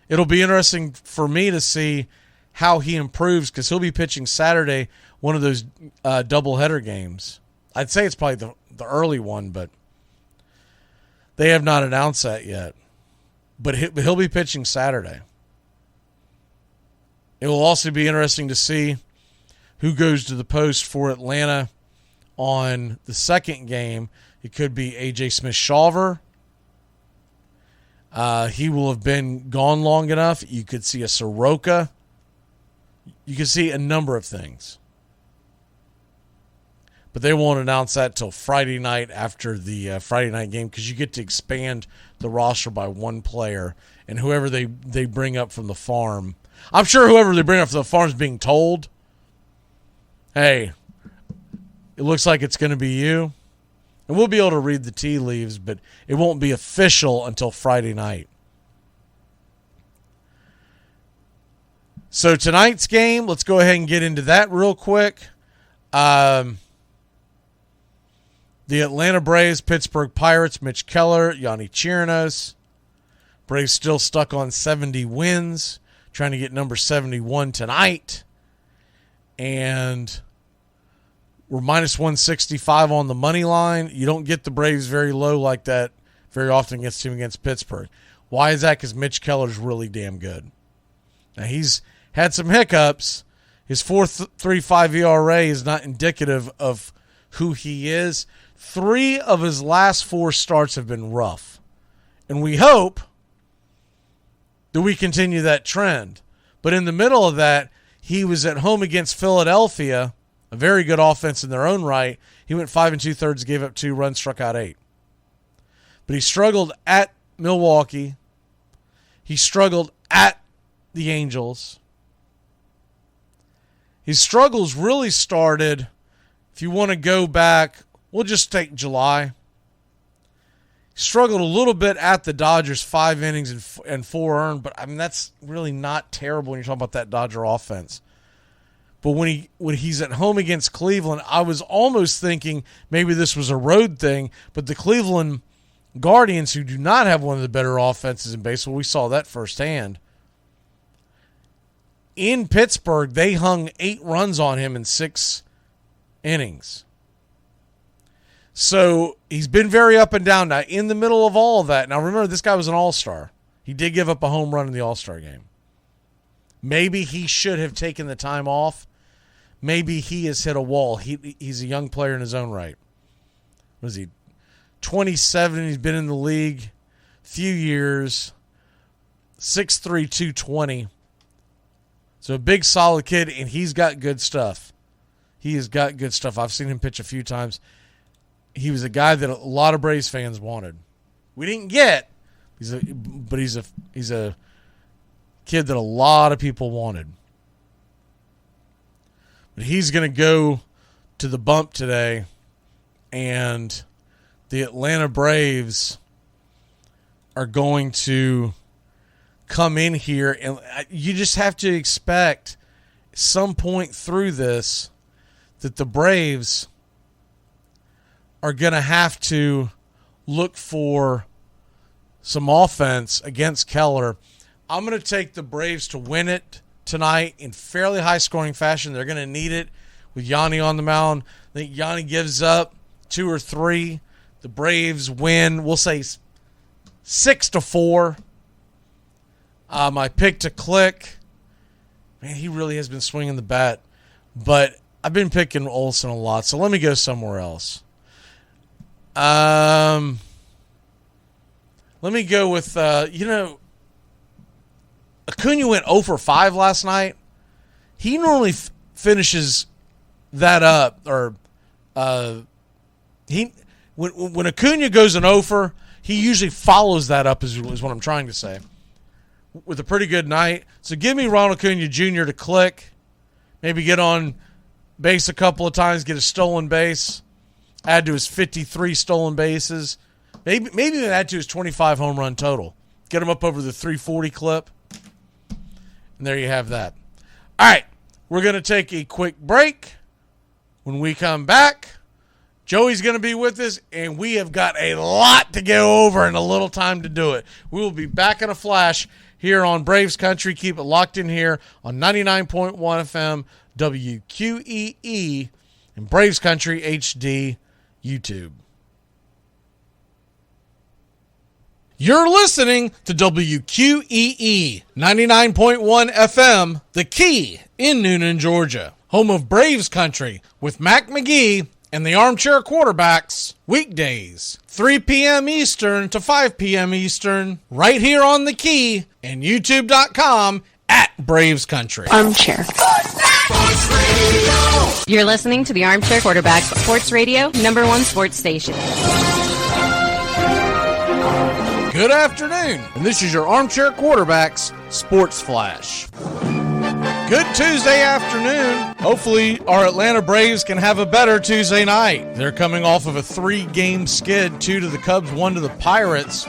It'll be interesting for me to see how he improves, because he'll be pitching Saturday, one of those doubleheader games. I'd say it's probably the early one, but they have not announced that yet. But he'll be pitching Saturday. It will also be interesting to see who goes to the post for Atlanta on the second game. It could be A.J. Smith-Shawver. He will have been gone long enough. You could see a Soroka. You could see a number of things. But they won't announce that till Friday night after the Friday night game, because you get to expand the roster by one player. And whoever they bring up from the farm, I'm sure whoever they bring up from the farm is being told, hey, it looks like it's going to be you. And we'll be able to read the tea leaves, but it won't be official until Friday night. So tonight's game, let's go ahead and get into that real quick. The Atlanta Braves, Pittsburgh Pirates, Mitch Keller, Yanni Chirinos. Braves still stuck on 70 wins, trying to get number 71 tonight. And We're minus 165 on the money line. You don't get the Braves very low like that very often against Pittsburgh. Why is that? Because Mitch Keller's really damn good. Now, he's had some hiccups. His 4.35 ERA is not indicative of who he is. 3 of his last 4 starts have been rough. And we hope that we continue that trend. But in the middle of that, he was at home against Philadelphia, a very good offense in their own right. He went 5 2/3, gave up 2 runs, struck out 8. But he struggled at Milwaukee. He struggled at the Angels. His struggles really started, if you want to go back, we'll just take July. He struggled a little bit at the Dodgers, 5 innings and 4 earned, but I mean that's really not terrible when you're talking about that Dodger offense. But when he's at home against Cleveland, I was almost thinking maybe this was a road thing, but the Cleveland Guardians, who do not have one of the better offenses in baseball, we saw that firsthand. In Pittsburgh, they hung 8 runs on him in 6 innings. So he's been very up and down. Now, in the middle of all of that, now remember, this guy was an all-star. He did give up a home run in the all-star game. Maybe he should have taken the time off. Maybe he has hit a wall. He's a young player in his own right. What is he? 27. He's been in the league a few years. 6'3", 220. So a big, solid kid, and he's got good stuff. He has got good stuff. I've seen him pitch a few times. He was a guy that a lot of Braves fans wanted. We didn't get, but he's a kid that a lot of people wanted. But he's going to go to the bump today, and the Atlanta Braves are going to come in here, and you just have to expect some point through this that the Braves are going to have to look for some offense against Keller. I'm going to take the Braves to win it tonight in fairly high-scoring fashion. They're going to need it with Yanni on the mound. I think Yanni gives up 2 or 3. The Braves win, we'll say 6-4. My pick to click. Man, he really has been swinging the bat. But I've been picking Olsen a lot, so let me go somewhere else. Let me go with, Acuna went 0 for 5 last night. He normally finishes that up, or when Acuna goes an 0 for, he usually follows that up, is what I'm trying to say, with a pretty good night. So give me Ronald Acuna Jr. to click, maybe get on base a couple of times, get a stolen base, add to his 53 stolen bases, maybe even add to his 25 home run total. Get him up over the 340 clip. And there you have that. All right, we're going to take a quick break. When we come back, Joey's going to be with us, and we have got a lot to go over and a little time to do it. We will be back in a flash here on Braves Country. Keep it locked in here on 99.1 FM WQEE and Braves Country HD YouTube. You're listening to WQEE 99.1 FM, The Key in Noonan, Georgia, home of Braves Country with Mac McGee and the Armchair Quarterbacks, weekdays, 3 p.m. Eastern to 5 p.m. Eastern, right here on The Key and YouTube.com at Braves Country. Armchair. You're listening to the Armchair Quarterbacks Sports Radio, #1 sports station. Good afternoon, and this is your Armchair Quarterbacks Sports Flash. Good Tuesday afternoon. Hopefully our Atlanta Braves can have a better Tuesday night. They're coming off of a 3-game skid, 2 to the Cubs, 1 to the Pirates.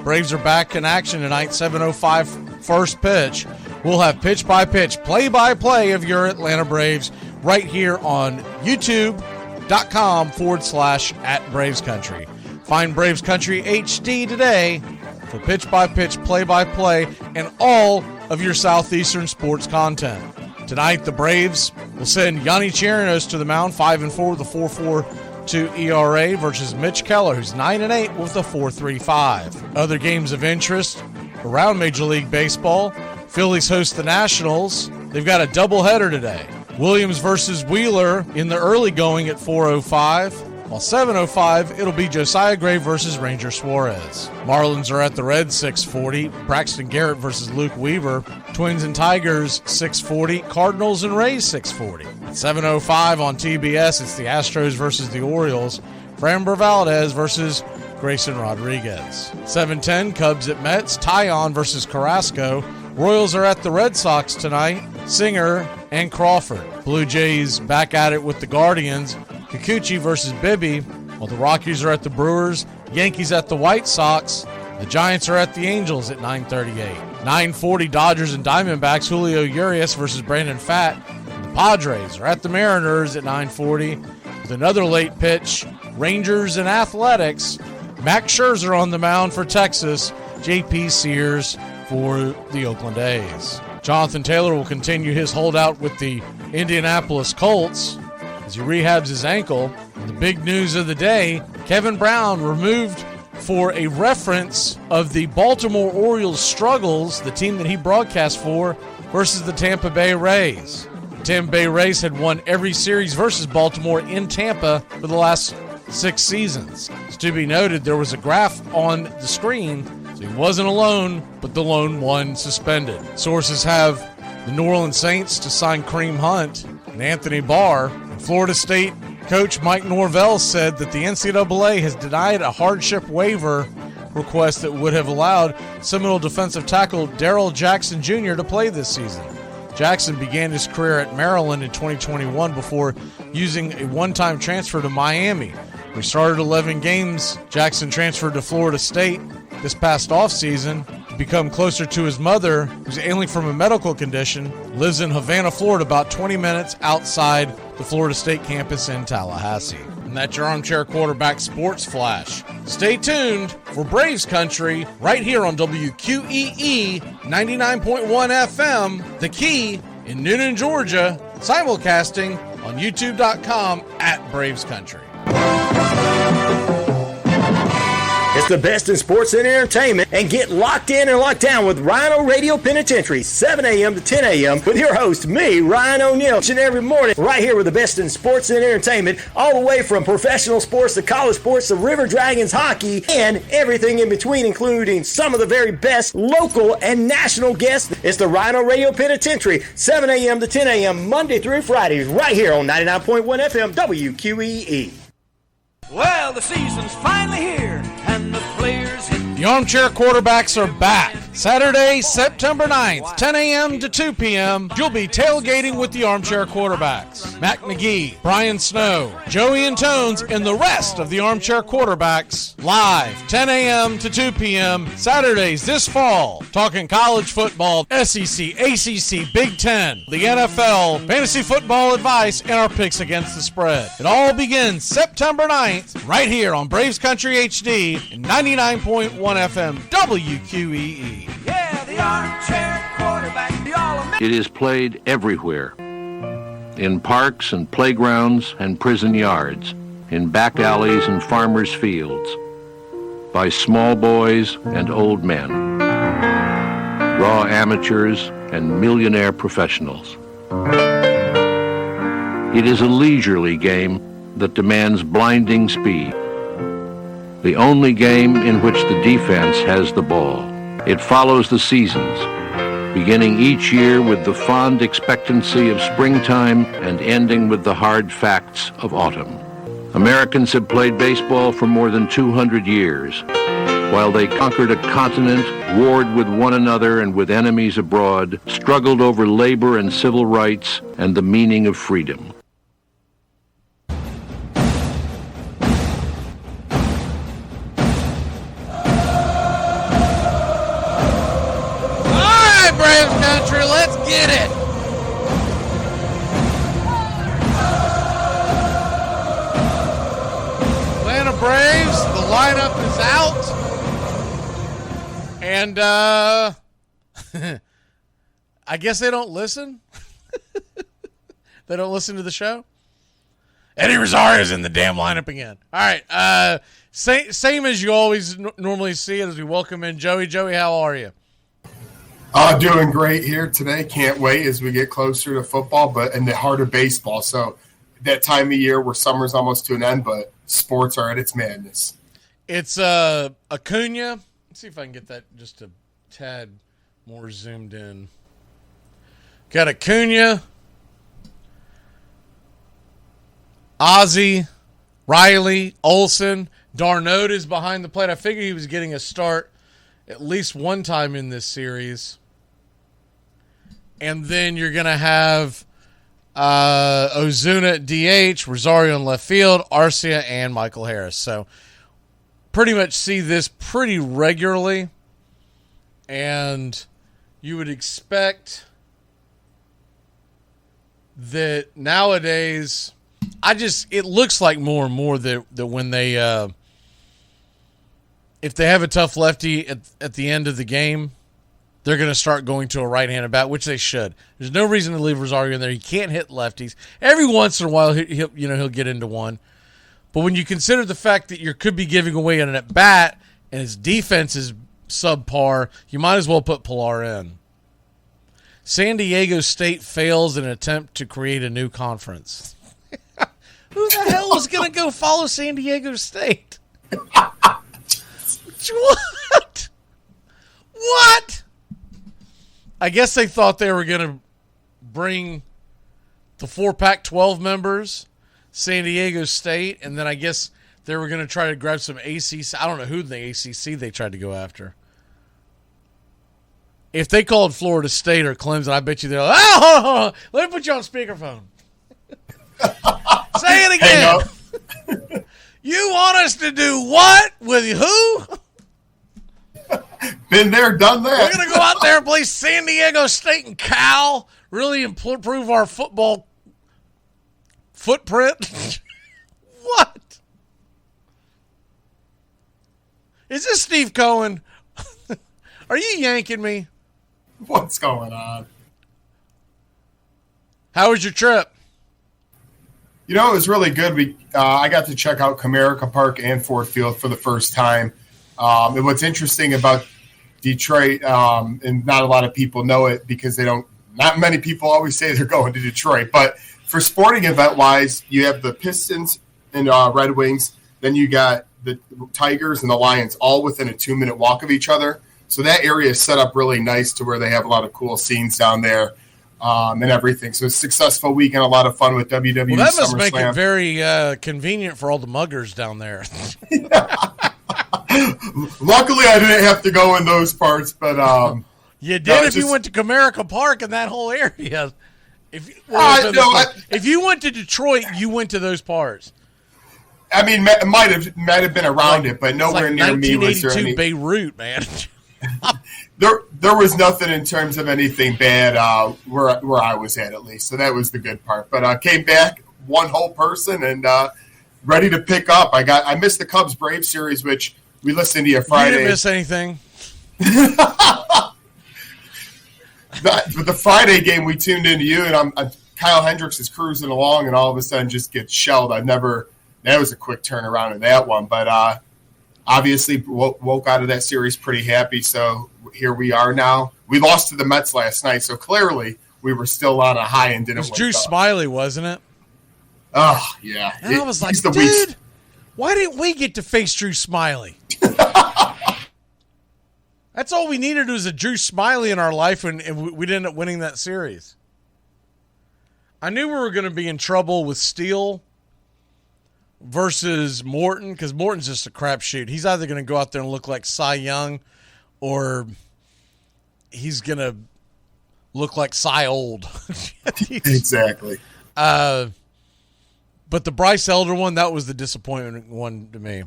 Braves are back in action tonight, 7:05 first pitch. We'll have pitch-by-pitch, play-by-play of your Atlanta Braves right here on youtube.com/@BravesCountry. Find Braves Country HD today for pitch-by-pitch, play-by-play, and all of your Southeastern sports content. Tonight, the Braves will send Yanni Chirinos to the mound, 5-4 with a 4.42 ERA versus Mitch Keller, who's 9-8 with a 4.35. Other games of interest around Major League Baseball. Phillies host the Nationals. They've got a doubleheader today. Williams versus Wheeler in the early going at 4:05. While 7:05, it'll be Josiah Gray versus Ranger Suarez. Marlins are at the Reds, 6:40. Braxton Garrett versus Luke Weaver. Twins and Tigers, 6:40. Cardinals and Rays, 6:40. At 7:05 on TBS, it's the Astros versus the Orioles. Framber Valdez versus Grayson Rodriguez. 7:10, Cubs at Mets. Tyon versus Carrasco. Royals are at the Red Sox tonight. Singer and Crawford. Blue Jays back at it with the Guardians. Kikuchi versus Bibby, while the Rockies are at the Brewers, Yankees at the White Sox, the Giants are at the Angels at 9:38. 9:40, Dodgers and Diamondbacks, Julio Urias versus Brandon Pfaadt. The Padres are at the Mariners at 9:40. With another late pitch, Rangers and Athletics, Max Scherzer on the mound for Texas, J.P. Sears for the Oakland A's. Jonathan Taylor will continue his holdout with the Indianapolis Colts as he rehabs his ankle. And the big news of the day, Kevin Brown removed for a reference of the Baltimore Orioles' struggles, the team that he broadcast for, versus the Tampa Bay Rays. The Tampa Bay Rays had won every series versus Baltimore in Tampa for the last 6 seasons. It's to be noted, there was a graph on the screen, so he wasn't alone, but the lone one suspended. Sources have the New Orleans Saints to sign Kareem Hunt and Anthony Barr. And Florida State coach Mike Norvell said that the NCAA has denied a hardship waiver request that would have allowed Seminole defensive tackle Darrell Jackson Jr. to play this season. Jackson began his career at Maryland in 2021 before using a one-time transfer to Miami. We started 11 games. Jackson transferred to Florida State this past offseason to become closer to his mother, who's ailing from a medical condition, lives in Havana, Florida, about 20 minutes outside the Florida State campus in Tallahassee. And that's your Armchair Quarterback Sports Flash. Stay tuned for Braves Country right here on WQEE 99.1 FM, The Key in Noonan, Georgia, simulcasting on youtube.com at Braves Country. It's the best in sports and entertainment, and get locked in and locked down with Rhino Radio Penitentiary, 7 a.m. to 10 a.m. with your host, me, Ryan O'Neal, each and every morning, right here with the best in sports and entertainment, all the way from professional sports to college sports to River Dragons hockey, and everything in between, including some of the very best local and national guests. It's the Rhino Radio Penitentiary, 7 a.m. to 10 a.m. Monday through Fridays, right here on 99.1 FM WQEE. Well, the season's finally here, and the players hit. The Armchair Quarterbacks are back. Saturday, September 9th, 10 a.m. to 2 p.m., you'll be tailgating with the Armchair Quarterbacks. Mac McGee, Brian Snow, Joey and Tones, and the rest of the Armchair Quarterbacks live, 10 a.m. to 2 p.m., Saturdays this fall, talking college football, SEC, ACC, Big Ten, the NFL, fantasy football advice, and our picks against the spread. It all begins September 9th, right here on Braves Country HD and 99.1 FM WQEE. Yeah, the Armchair Quarterback, the All-American. It is played everywhere. In parks and playgrounds and prison yards, in back alleys and farmers' fields, by small boys and old men, raw amateurs and millionaire professionals. It is a leisurely game that demands blinding speed. The only game in which the defense has the ball. It follows the seasons, beginning each year with the fond expectancy of springtime and ending with the hard facts of autumn. Americans have played baseball for more than 200 years. While they conquered a continent, warred with one another and with enemies abroad, struggled over labor and civil rights and the meaning of freedom. Braves Country, let's get it! Atlanta Braves, the lineup is out. And, I guess they don't listen. They don't listen to the show? Eddie Rosario's in the damn lineup again. All right. Same as you always normally see it as we welcome in Joey. Joey, how are you? Doing great here today. Can't wait as we get closer to football, but in the heart of baseball. So that time of year where summer's almost to an end, but sports are at its madness. It's Acuna. Let's see if I can get that just a tad more zoomed in. Got Acuna, Ozzie, Riley, Olsen, Darnold is behind the plate. I figured he was getting a start at least one time in this series. And then you're going to have Ozuna at DH, Rosario in left field, Arcia, and Michael Harris. So pretty much see this pretty regularly. And you would expect that nowadays, it looks like more and more that when they, if they have a tough lefty at the end of the game, they're going to start going to a right-handed bat, which they should. There's no reason to leave Rosario in there. He can't hit lefties. Every once in a while, he'll get into one. But when you consider the fact that you could be giving away an at-bat and his defense is subpar, you might as well put Pilar in. San Diego State fails in an attempt to create a new conference. Who the hell is going to go follow San Diego State? What? What? I guess they thought they were going to bring the 4 Pac-12 members, San Diego State, and then I guess they were going to try to grab some ACC. I don't know who in the ACC they tried to go after. If they called Florida State or Clemson, I bet you they're like, oh, hold on. Let me put you on speakerphone. Say it again. You want us to do what with who? Been there, done that. We're going to go out there and play San Diego State and Cal, really improve our football footprint. What? Is this Steve Cohen? Are you yanking me? What's going on? How was your trip? You know, it was really good. I got to check out Comerica Park and Ford Field for the first time. And what's interesting about Detroit, and not a lot of people know it because not many people always say they're going to Detroit. But for sporting event-wise, you have the Pistons and Red Wings. Then you got the Tigers and the Lions all within a 2-minute walk of each other. So that area is set up really nice to where they have a lot of cool scenes down there and everything. So it's a successful weekend, a lot of fun with WWE. Well, that must make it very convenient for all the muggers down there. Luckily, I didn't have to go in those parts, but you did if you went to Comerica Park and that whole area. If you went to Detroit, you went to those parts. I mean, it might have been around it, but nowhere near me was there any. 1982 Beirut, man. There was nothing in terms of anything bad where I was at least. So that was the good part. But came back one whole person and ready to pick up. I missed the Cubs Braves series, which we listened to you Friday. You didn't miss anything. But the Friday game, we tuned into you, and Kyle Hendricks is cruising along, and all of a sudden just gets shelled. That was a quick turnaround in that one, but obviously woke out of that series pretty happy. So here we are now. We lost to the Mets last night, so clearly we were still on a high and didn't. It was Drew Smiley, wasn't it? Oh yeah, and I was like, dude, why didn't we get to face Drew Smiley? That's all we needed was a Drew Smiley in our life, and we didn't end up winning that series. I knew we were going to be in trouble with Steele versus Morton, because Morton's just a crapshoot. He's either going to go out there and look like Cy Young, or he's going to look like Cy Old. Exactly. But the Bryce Elder one, that was the disappointment one to me.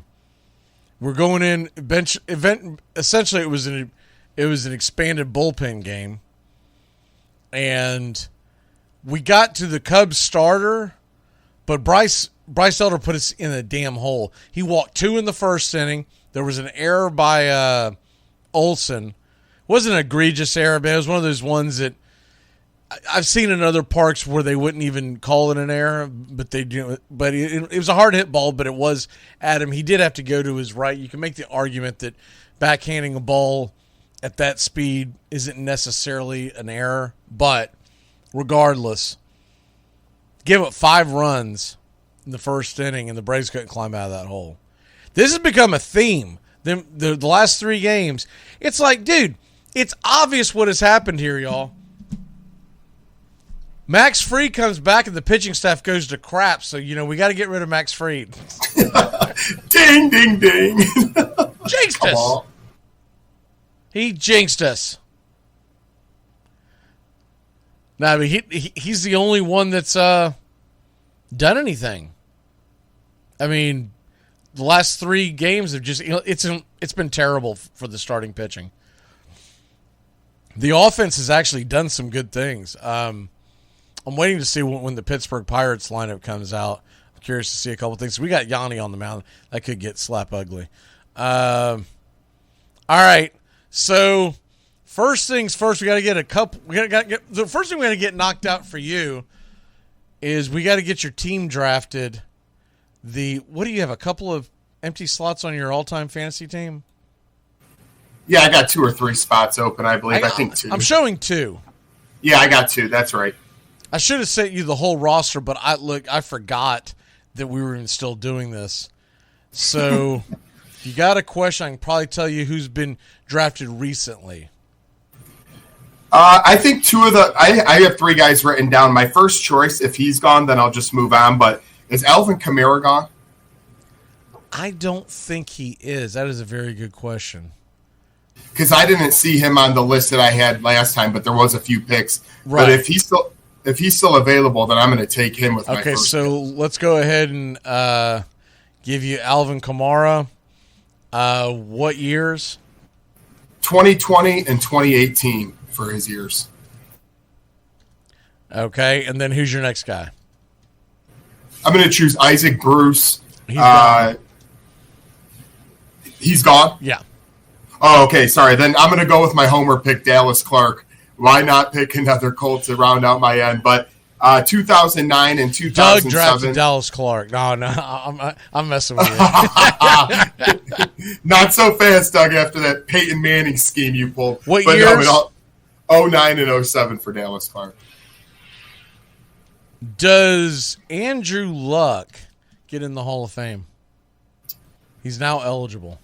We're going in bench event. Essentially, it was an expanded bullpen game, and we got to the Cubs starter, but Bryce Elder put us in a damn hole. He walked 2 in the first inning. There was an error by Olsen. It wasn't an egregious error, but it was one of those ones that I've seen in other parks where they wouldn't even call it an error, but they do. But it was a hard hit ball, but it was at him. He did have to go to his right. You can make the argument that backhanding a ball at that speed isn't necessarily an error, but regardless, give up 5 runs in the first inning, and the Braves couldn't climb out of that hole. This has become a theme. The last 3 games, it's like, dude, it's obvious what has happened here, y'all. Max Fried comes back and the pitching staff goes to crap, so, we got to get rid of Max Fried. Ding, ding, ding. Jinxed us. He jinxed us. Now, I mean, he's the only one that's done anything. I mean, the last 3 games have just, it's been terrible for the starting pitching. The offense has actually done some good things. I'm waiting to see when the Pittsburgh Pirates lineup comes out. I'm curious to see a couple things. We got Yanni on the mound. That could get slap ugly. All right. So first things first, we got to get a couple. The first thing we got to get knocked out for you is we got to get your team drafted. What do you have? A couple of empty slots on your all-time fantasy team? Yeah, I got 2 or 3 spots open, I believe. I think 2. I'm showing 2. Yeah, I got 2. That's right. I should have sent you the whole roster, but I forgot that we were even still doing this. So if you got a question, I can probably tell you who's been drafted recently. I think 2 of I have 3 guys written down. My first choice, if he's gone, then I'll just move on. But is Alvin Kamara gone? I don't think he is. That is a very good question. Because I didn't see him on the list that I had last time, but there was a few picks. Right. But if he's still available, then I'm going to take him with my first. Okay, so let's go ahead and give you Alvin Kamara. What years? 2020 and 2018 for his years. Okay, and then who's your next guy? I'm going to choose Isaac Bruce. He's gone. He's gone? Yeah. Oh, okay, sorry. Then I'm going to go with my homer pick, Dallas Clark. Why not pick another Colt to round out my end? But 2009 and 2007. Doug drafted Dallas Clark. No, I'm messing with you. Not so fast, Doug, after that Peyton Manning scheme you pulled. What years? No, 09 and 07 for Dallas Clark. Does Andrew Luck get in the Hall of Fame? He's now eligible.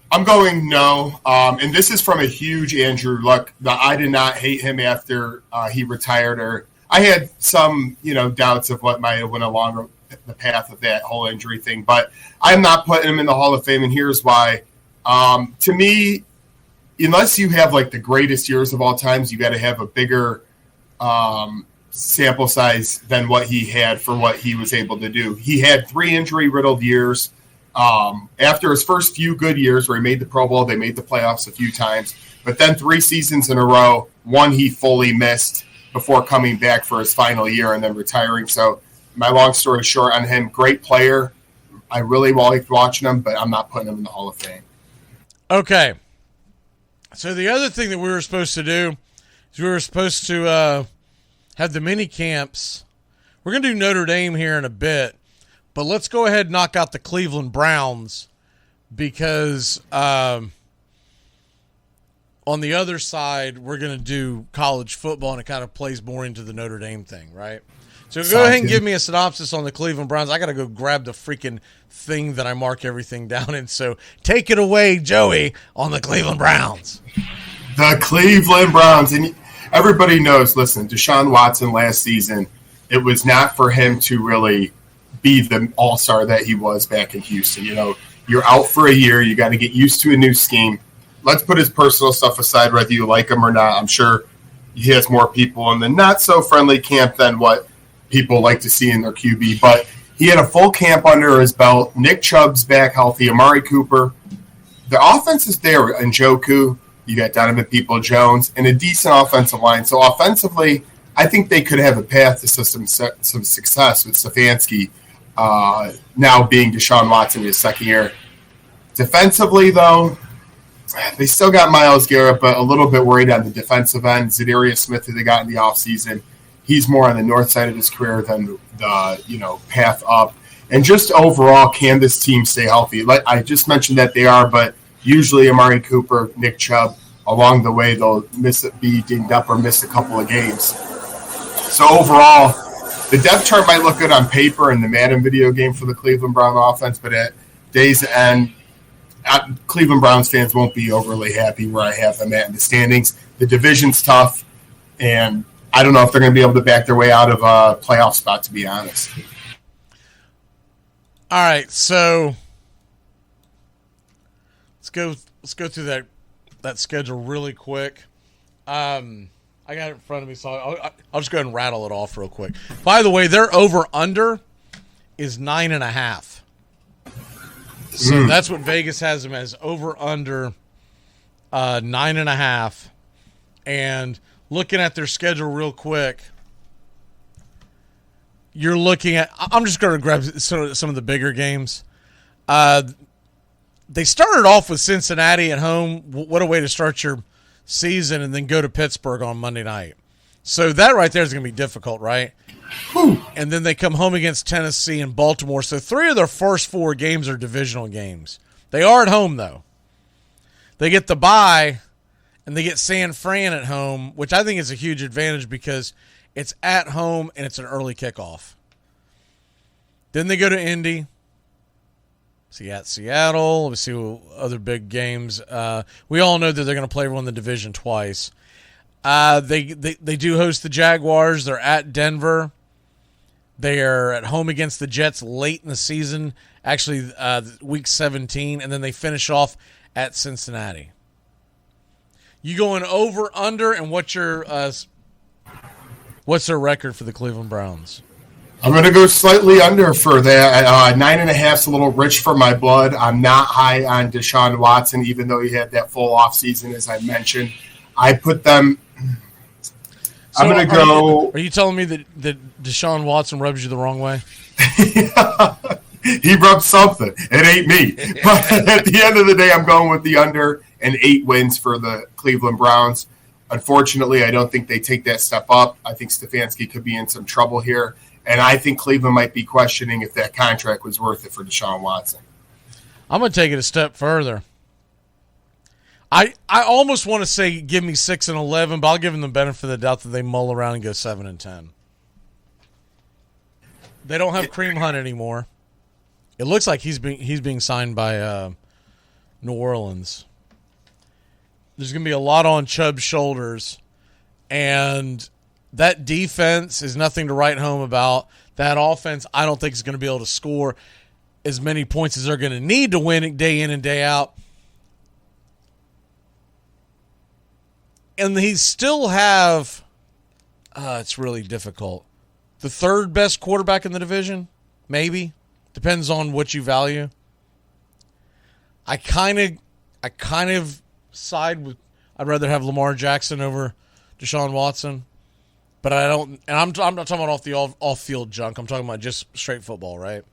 I'm going no, and this is from a huge Andrew Luck. I did not hate him after he retired, or I had some, doubts of what might have went along the path of that whole injury thing. But I'm not putting him in the Hall of Fame, and here's why. To me, unless you have like the greatest years of all times, you got to have a bigger sample size than what he had for what he was able to do. He had 3 injury-riddled years. After his first few good years where he made the Pro Bowl, they made the playoffs a few times, but then 3 seasons in a row, 1 he fully missed before coming back for his final year and then retiring. So my long story short on him, great player. I really liked watching him, but I'm not putting him in the Hall of Fame. Okay. So the other thing that we were supposed to do is we were supposed to have the mini camps. We're going to do Notre Dame here in a bit. But let's go ahead and knock out the Cleveland Browns because on the other side, we're going to do college football, and it kind of plays more into the Notre Dame thing, right? So go ahead and give me a synopsis on the Cleveland Browns. I got to go grab the freaking thing that I mark everything down in. So take it away, Joey, on the Cleveland Browns. The Cleveland Browns. And everybody knows, listen, Deshaun Watson last season, it was not for him to really be the all-star that he was back in Houston. You're out for a year. You got to get used to a new scheme. Let's put his personal stuff aside, whether you like him or not. I'm sure he has more people in the not-so-friendly camp than what people like to see in their QB. But he had a full camp under his belt. Nick Chubb's back healthy. Amari Cooper. The offense is there. Njoku, you got Donovan Peoples-Jones, and a decent offensive line. So offensively, I think they could have a path to some success with Stefanski now being Deshaun Watson in his second year. Defensively, though, they still got Myles Garrett, but a little bit worried on the defensive end. Zadarius Smith, who they got in the offseason, he's more on the north side of his career than the path up. And just overall, can this team stay healthy? Like I just mentioned that they are, but usually Amari Cooper, Nick Chubb, along the way they'll be dinged up or miss a couple of games. So overall, the depth chart might look good on paper in the Madden video game for the Cleveland Brown offense, but at day's end, Cleveland Browns fans won't be overly happy where I have them at in the standings. The division's tough, and I don't know if they're going to be able to back their way out of a playoff spot, to be honest. All right, so let's go through that schedule really quick. I got it in front of me, so I'll just go ahead and rattle it off real quick. By the way, their over-under is 9.5. So that's what Vegas has them as, over-under 9.5. And looking at their schedule real quick, you're looking at – I'm just going to grab some of the bigger games. They started off with Cincinnati at home. What a way to start your season, and then go to Pittsburgh on Monday night. So that right there is going to be difficult, right? Whew. And then they come home against Tennessee and Baltimore. So 3 of their first 4 games are divisional games. They are at home, though. They get the bye, and they get San Fran at home, which I think is a huge advantage because it's at home and it's an early kickoff. Then they go to Indy. See at Seattle. Let me see what other big games. We all know that they're going to play everyone in the division twice. They do host the Jaguars. They're at Denver. They are at home against the Jets late in the season, actually week 17, and then they finish off at Cincinnati. You going over, under, and what's their record for the Cleveland Browns? I'm going to go slightly under for that. 9.5 is a little rich for my blood. I'm not high on Deshaun Watson, even though he had that full offseason, as I mentioned. I put them – I'm going to go – Are you telling me that Deshaun Watson rubs you the wrong way? He rubs something. It ain't me. But at the end of the day, I'm going with the under and 8 wins for the Cleveland Browns. Unfortunately, I don't think they take that step up. I think Stefanski could be in some trouble here. And I think Cleveland might be questioning if that contract was worth it for Deshaun Watson. I'm going to take it a step further. I almost want to say give me 6-11, but I'll give them the benefit of the doubt that they mull around and go 7-10. They don't have Kareem Hunt anymore. It looks like he's being signed by New Orleans. There's going to be a lot on Chubb's shoulders, and that defense is nothing to write home about. That offense, I don't think is going to be able to score as many points as they're going to need to win day in and day out. And they still have, it's really difficult, the 3rd best quarterback in the division, maybe. Depends on what you value. I kind of side with, I'd rather have Lamar Jackson over Deshaun Watson. But I don't, and I'm not talking about off-field junk. I'm talking about just straight football, right?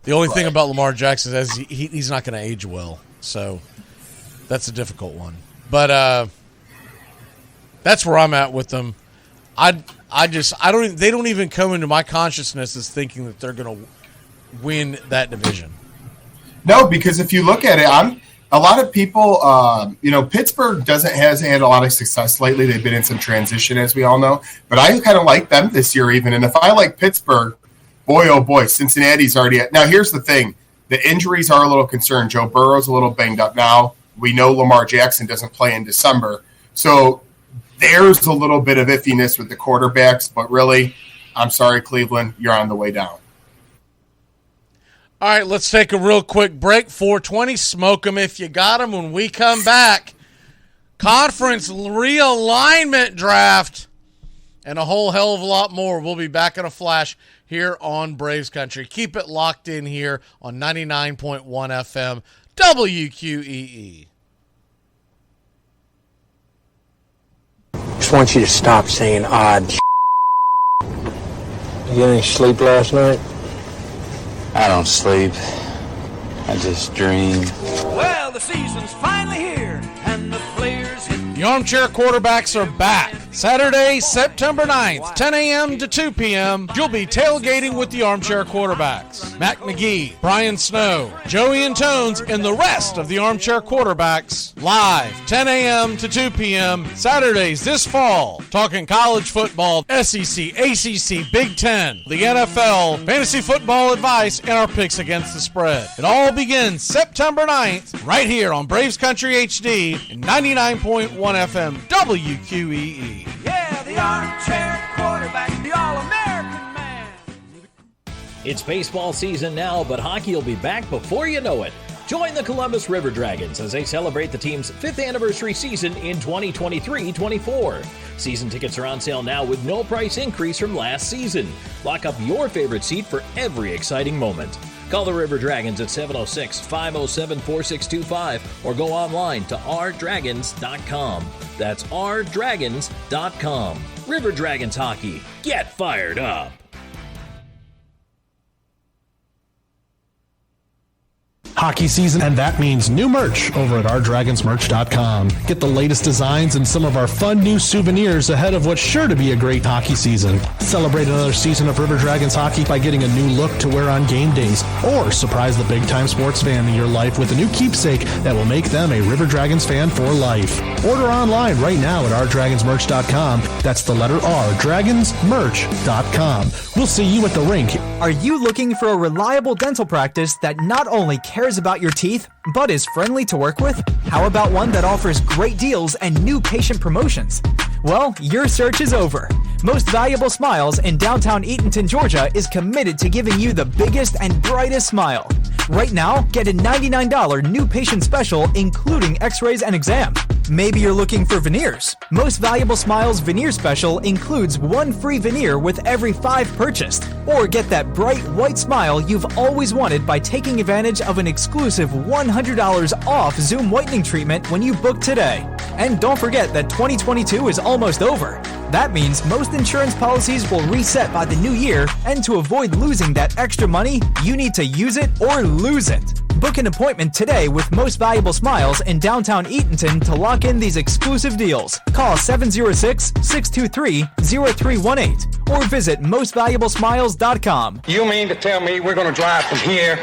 The only thing about Lamar Jackson is he's not going to age well, so that's a difficult one. But that's where I'm at with them. They don't even come into my consciousness as thinking that they're going to win that division. No, because if you look at it, a lot of people, Pittsburgh hasn't had a lot of success lately. They've been in some transition, as we all know. But I kind of like them this year even. And if I like Pittsburgh, boy, oh boy, Cincinnati's already at. Now, here's the thing. The injuries are a little concerned. Joe Burrow's a little banged up now. We know Lamar Jackson doesn't play in December. So there's a little bit of iffiness with the quarterbacks. But really, I'm sorry, Cleveland, you're on the way down. All right, let's take a real quick break. 420, smoke them if you got them. When we come back, conference realignment draft and a whole hell of a lot more. We'll be back in a flash here on Braves Country. Keep it locked in here on 99.1 FM WQEE. Just want you to stop saying odd shit. You get any sleep last night? I don't sleep. I just dream. Well, the season's finally here, and the players hit. The Armchair Quarterbacks are back. Saturday, September 9th, 10 a.m. to 2 p.m., you'll be tailgating with the Armchair Quarterbacks. Mac McGee, Brian Snow, Joey Antones, and the rest of the Armchair Quarterbacks live, 10 a.m. to 2 p.m., Saturdays this fall, talking college football, SEC, ACC, Big Ten, the NFL, fantasy football advice, and our picks against the spread. It all begins September 9th, right here on Braves Country HD and 99.1 FM WQEE. Yeah, the Armchair Quarterback, the All-American man. It's baseball season now, but hockey will be back before you know it. Join the Columbus River Dragons as they celebrate the team's 5th anniversary season in 2023-24. Season tickets are on sale now with no price increase from last season. Lock up your favorite seat for every exciting moment. Call the River Dragons at 706-507-4625 or go online to rdragons.com. That's rdragons.com. River Dragons Hockey. Get fired up. Hockey season, and that means new merch over at rdragonsmerch.com. Get the latest designs and some of our fun new souvenirs ahead of what's sure to be a great hockey season. Celebrate another season of River Dragons hockey by getting a new look to wear on game days, or surprise the big-time sports fan in your life with a new keepsake that will make them a River Dragons fan for life. Order online right now at rdragonsmerch.com. That's the letter R, dragonsmerch.com. We'll see you at the rink. Are you looking for a reliable dental practice that not only cares about your teeth, but is friendly to work with? How about one that offers great deals and new patient promotions? Well, your search is over. Most Valuable Smiles in downtown Eatonton, Georgia is committed to giving you the biggest and brightest smile. Right now, get a $99 new patient special including x-rays and exam. Maybe you're looking for veneers. Most Valuable Smiles veneer special includes one free veneer with every 5 purchased. Or get that bright white smile you've always wanted by taking advantage of an exclusive $100 off Zoom whitening treatment when you book today. And don't forget that 2022 is almost over. That means most insurance policies will reset by the new year, and to avoid losing that extra money, you need to use it or lose it. Book an appointment today with Most Valuable Smiles in downtown Eatonton to lock in these exclusive deals. Call 706-623-0318 or visit mostvaluablesmiles.com. You mean to tell me we're going to drive from here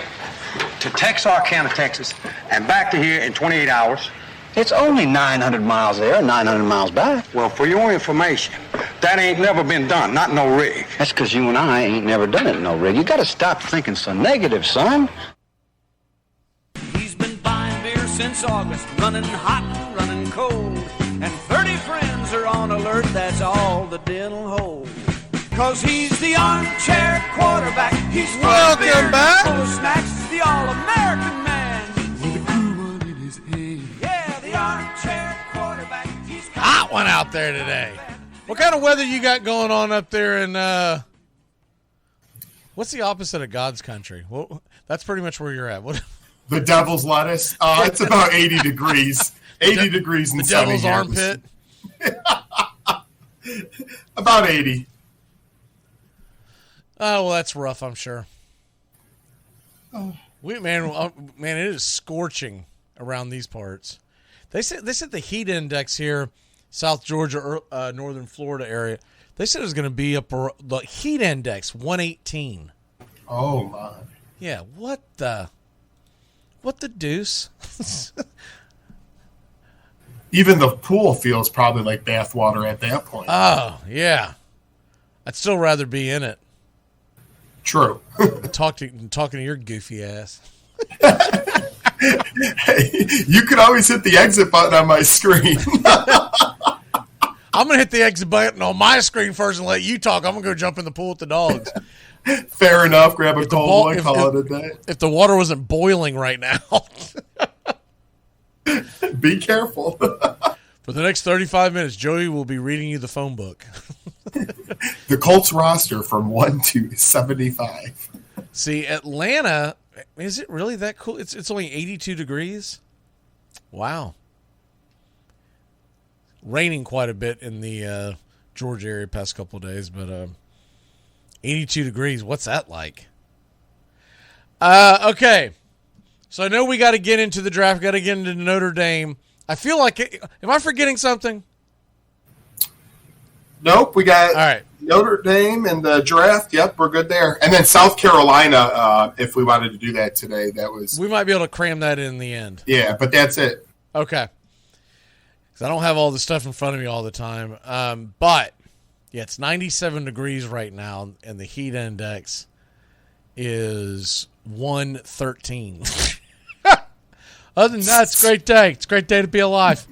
to Texarkana, Texas, and back to here in 28 hours? It's only 900 miles there and 900 miles back. Well, for your information, that ain't never been done, not no rig. That's because you and I ain't never done it in no rig. You got to stop thinking so negative, son. He's been buying beer since August, running hot and running cold. And 30 friends are on alert, that's all the dental hold. Cause he's the Armchair Quarterback. He's full of beer, back. full of snacks, the All-American man. Armchair Quarterback. Hot one out there today. What kind of weather you got going on up there in what's the opposite of God's country? Well, that's pretty much where you're at. What? The devil's lettuce. It's about 80 degrees. 80 degrees in the devil's armpit. About 80. Oh, well, that's rough, I'm sure. Oh. Man, it is scorching around these parts. They said the heat index here, South Georgia, northern Florida area, they said it was going to be up the heat index 118. Oh my! Yeah, what the deuce? Even the pool feels probably like bath water at that point. Oh yeah, I'd still rather be in it. True. talking to your goofy ass. Hey, you could always hit the exit button on my screen. I'm going to hit the exit button on my screen first and let you talk. I'm going to go jump in the pool with the dogs. Fair enough. Grab a cold one, call it a day. If the water wasn't boiling right now. Be careful. For the next 35 minutes, Joey will be reading you the phone book. The Colts roster from 1 to 75. See, Atlanta, is it really that cool? It's only 82 degrees? Wow. Raining quite a bit in the Georgia area past couple of days, but 82 degrees, what's that like? Okay. So I know we got to get into the draft, got to get into Notre Dame. I feel like, am I forgetting something? Nope, we got all right. Notre Dame and the draft. Yep, we're good there. And then South Carolina, if we wanted to do that today, we might be able to cram that in the end. Yeah, but that's it. Okay. Because I don't have all the stuff in front of me all the time. But, yeah, it's 97 degrees right now, and the heat index is 113. Other than that, it's a great day. It's a great day to be alive.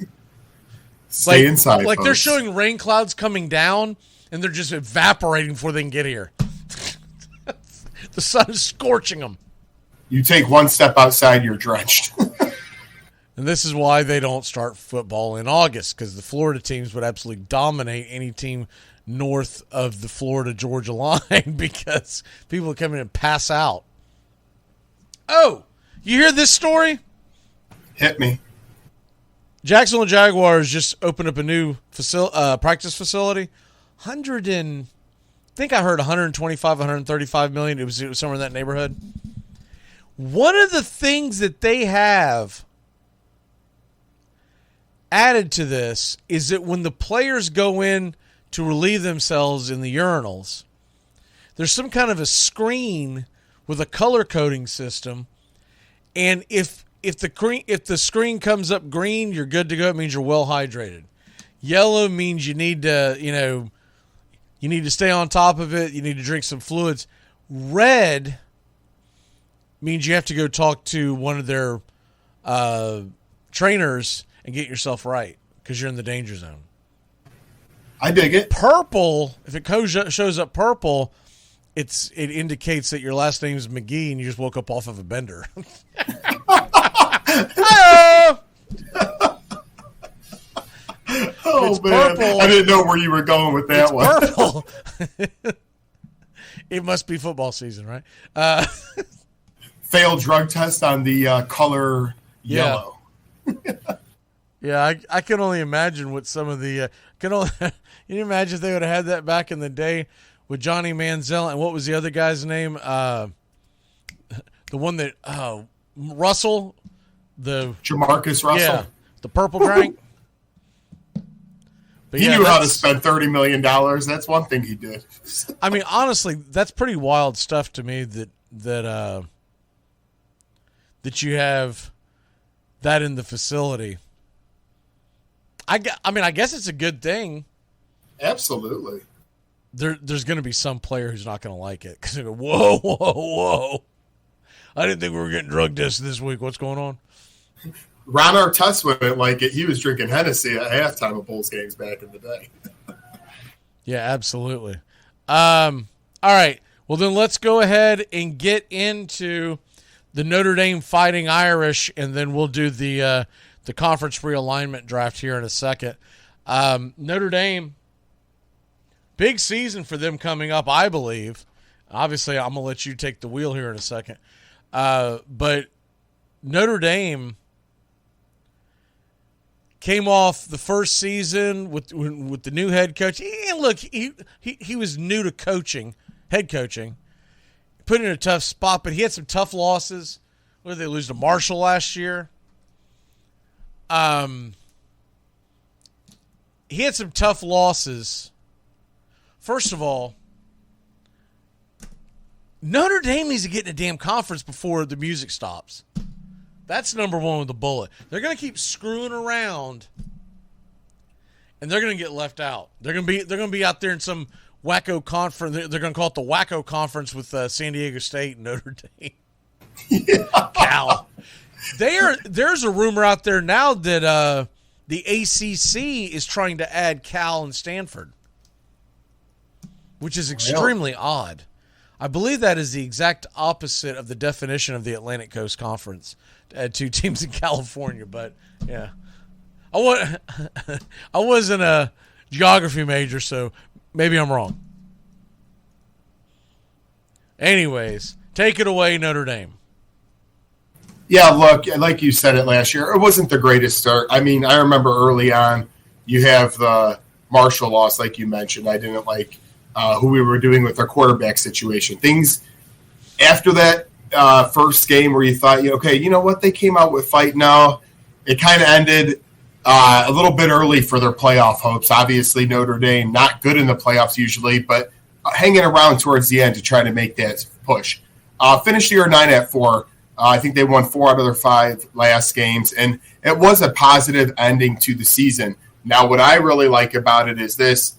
Stay inside, Like they're folks. showing rain clouds coming down, and they're just evaporating before they can get here. The sun is scorching them. You take one step outside, you're drenched. And this is why they don't start football in August, because the Florida teams would absolutely dominate any team north of the Florida-Georgia line because people would come in and pass out. Oh, you hear this story? Hit me. Jacksonville Jaguars just opened up a new practice facility. I think I heard 125, 135 million. It was somewhere in that neighborhood. One of the things that they have added to this is that when the players go in to relieve themselves in the urinals, there's some kind of a screen with a color coding system, and if the screen comes up green, you're good to go. It means you're well hydrated. Yellow means you need to, you need to stay on top of it. You need to drink some fluids. Red means you have to go talk to one of their trainers and get yourself right because you're in the danger zone. I dig it. Purple, if it shows up purple, it indicates that your last name is McGee and you just woke up off of a bender. Oh, it's man. purple. I didn't know where you were going with that one. Purple. It must be football season, right? Failed drug test on the color yellow. Yeah, I can only imagine what some of the can you imagine if they would have had that back in the day with Johnny Manziel and what was the other guy's name? The one that Russell, the Jamarcus Russell. Yeah, the purple drink. But he yeah, knew how to spend $30 million. That's one thing he did. I mean, honestly, that's pretty wild stuff to me that you have that in the facility. I guess it's a good thing. Absolutely. There's going to be some player who's not going to like it because they go, whoa. I didn't think we were getting drug tested this week. What's going on? Ron Artest wouldn't like it. He was drinking Hennessy at halftime of Bulls games back in the day. Yeah, absolutely. All right. Well, then let's go ahead and get into the Notre Dame Fighting Irish, and then we'll do the conference realignment draft here in a second. Notre Dame, big season for them coming up, I believe. Obviously, I'm going to let you take the wheel here in a second. But Notre Dame came off the first season with the new head coach. And look, he was new to coaching, head coaching. Put in a tough spot, but he had some tough losses. What did they lose to Marshall last year? He had some tough losses. First of all, Notre Dame needs to get in a damn conference before the music stops. That's number one with the bullet. They're going to keep screwing around, and they're going to get left out. They're going to be out there in some wacko conference. They're going to call it the Wacko Conference with San Diego State and Notre Dame. Yeah. Cal. There's a rumor out there now that the ACC is trying to add Cal and Stanford, which is extremely odd. I believe that is the exact opposite of the definition of the Atlantic Coast Conference to add two teams in California. But yeah, I wasn't a geography major, so maybe I'm wrong. Anyways, take it away, Notre Dame. Yeah, look, like you said it last year, it wasn't the greatest start. I mean, I remember early on, you have the Marshall loss, like you mentioned. I didn't like who we were doing with our quarterback situation. Things after that first game where you thought, okay, you know what? They came out with fight now. It kind of ended a little bit early for their playoff hopes. Obviously, Notre Dame, not good in the playoffs usually, but hanging around towards the end to try to make that push. Finished the year 9-4. I think they won 4 out of their 5 last games, and it was a positive ending to the season. Now, what I really like about it is this.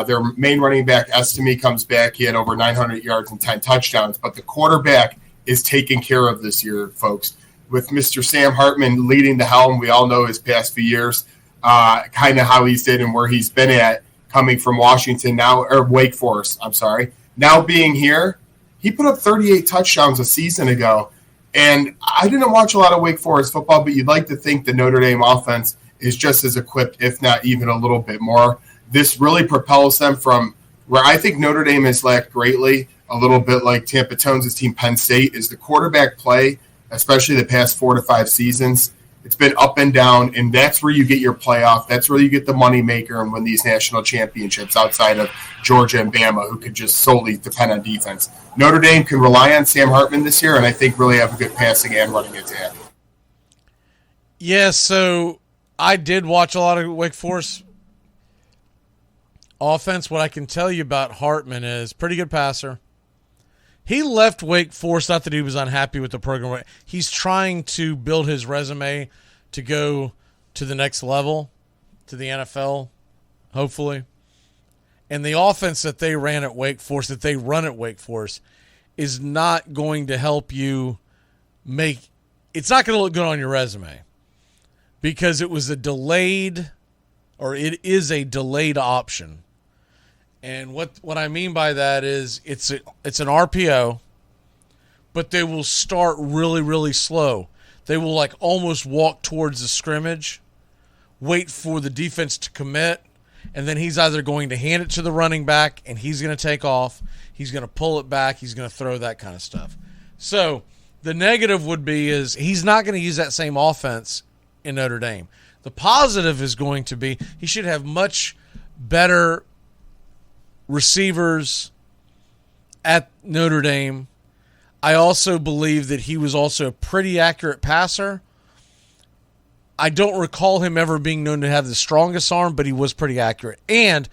Their main running back, Estime, comes back. He had over 900 yards and 10 touchdowns, but the quarterback is taken care of this year, folks. With Mr. Sam Hartman leading the helm, we all know his past few years, kind of how he's did and where he's been at, coming from Washington now, or Wake Forest, I'm sorry. Now being here, he put up 38 touchdowns a season ago. And I didn't watch a lot of Wake Forest football, but you'd like to think the Notre Dame offense is just as equipped, if not even a little bit more. This really propels them from where I think Notre Dame has lacked greatly, a little bit like Tampa Tones' team Penn State, is the quarterback play, especially the past 4 to 5 seasons. It's been up and down, and that's where you get your playoff. That's where you get the moneymaker and win these national championships outside of Georgia and Bama, who could just solely depend on defense. Notre Dame can rely on Sam Hartman this year, and I think really have a good passing and running attack. Yeah, so I did watch a lot of Wake Forest offense. What I can tell you about Hartman is pretty good passer. He left Wake Forest, not that he was unhappy with the program. He's trying to build his resume to go to the next level, to the NFL, hopefully. And the offense that they ran at Wake Forest, that they run at Wake Forest, is not going to help you make – it's not going to look good on your resume because it was a delayed – or it is a delayed option. And what I mean by that is it's an RPO, but they will start really, really slow. They will like almost walk towards the scrimmage, wait for the defense to commit, and then he's either going to hand it to the running back and he's going to take off, he's going to pull it back, he's going to throw, that kind of stuff. So the negative would be is he's not going to use that same offense in Notre Dame. The positive is going to be he should have much better receivers at Notre Dame. I also believe that he was also a pretty accurate passer. I don't recall him ever being known to have the strongest arm, but he was pretty accurate. And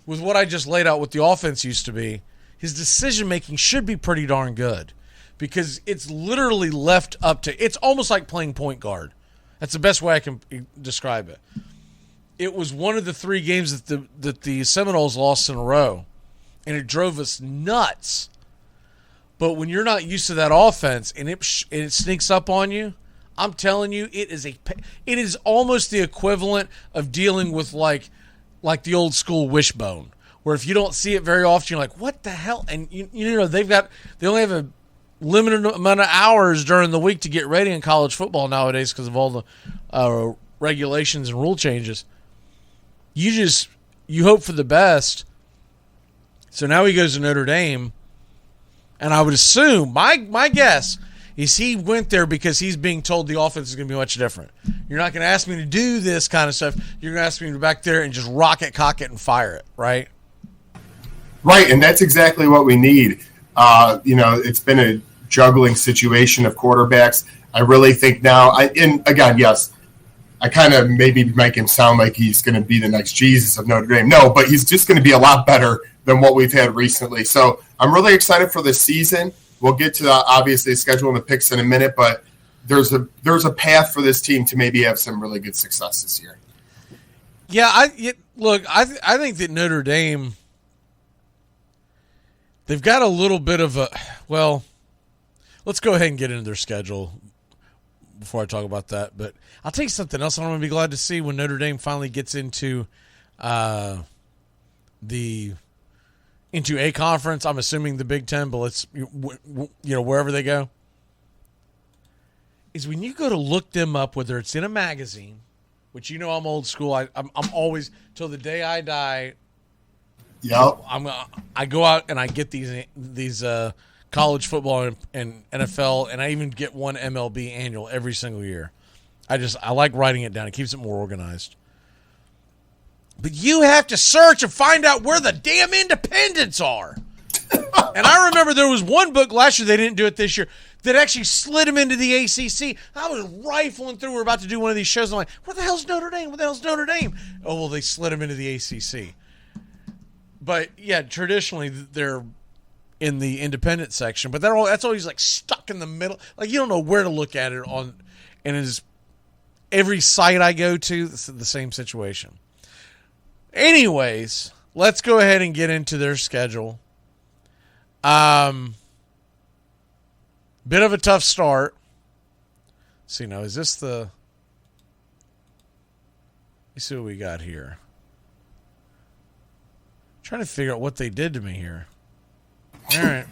with what I just laid out, what the offense used to be, his decision-making should be pretty darn good because it's literally left up to – it's almost like playing point guard. That's the best way I can describe it. It was one of the 3 games that the Seminoles lost in a row, and it drove us nuts. But when you're not used to that offense and it sneaks up on you, I'm telling you, it is almost the equivalent of dealing with like the old school wishbone, where if you don't see it very often, you're like, what the hell? And you know they only have a limited amount of hours during the week to get ready in college football nowadays because of all the regulations and rule changes. You hope for the best. So now he goes to Notre Dame, and I would assume, my guess is he went there because he's being told the offense is going to be much different. You're not going to ask me to do this kind of stuff. You're going to ask me to go back there and just rock it, cock it, and fire it, right? Right, and that's exactly what we need. It's been a juggling situation of quarterbacks. I really think now, yes, I kind of maybe make him sound like he's going to be the next Jesus of Notre Dame. No, but he's just going to be a lot better than what we've had recently. So I'm really excited for this season. We'll get to obviously scheduling the picks in a minute, but there's a path for this team to maybe have some really good success this year. Yeah, I think that Notre Dame, they've got a little bit of a – well, let's go ahead and get into their schedule before I talk about that. But I'll tell you something else I'm going to be glad to see when Notre Dame finally gets into into a conference. I'm assuming the Big Ten, but let's wherever they go, is when you go to look them up, whether it's in a magazine, which I'm old school. I'm always till the day I die. Yep. I go out and I get these college football and NFL, and I even get one MLB annual every single year. I like writing it down. It keeps it more organized. But you have to search and find out where the damn independents are. And I remember there was one book last year, they didn't do it this year, that actually slid him into the ACC. I was rifling through, we're about to do one of these shows, I'm like, where the hell's Notre Dame? Where the hell's Notre Dame? Oh, well, they slid him into the ACC. But, yeah, traditionally, they're in the independent section, but that's always, like, stuck in the middle. Like, you don't know where to look at it on, and it's every site I go to, it's the same situation. Anyways, let's go ahead and get into their schedule. Bit of a tough start. Let's see now, is this the... Let's see what we got here. I'm trying to figure out what they did to me here. All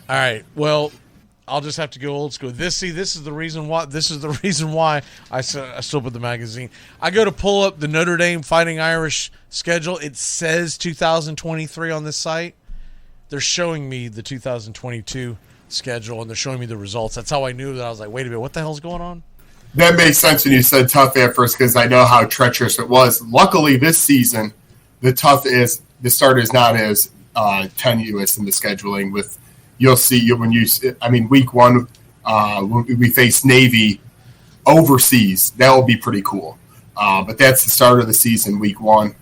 right. Well, I'll just have to go old school. This is the reason why. This is the reason why I still put the magazine. I go to pull up the Notre Dame Fighting Irish schedule. It says 2023 on this site. They're showing me the 2022 schedule, and they're showing me the results. That's how I knew that. I was like, wait a minute, what the hell's going on? That makes sense when you said tough at first, because I know how treacherous it was. Luckily, this season, the start is not as tenuous in the scheduling. With you'll see week one, we face Navy overseas. That will be pretty cool. But that's the start of the season, week one,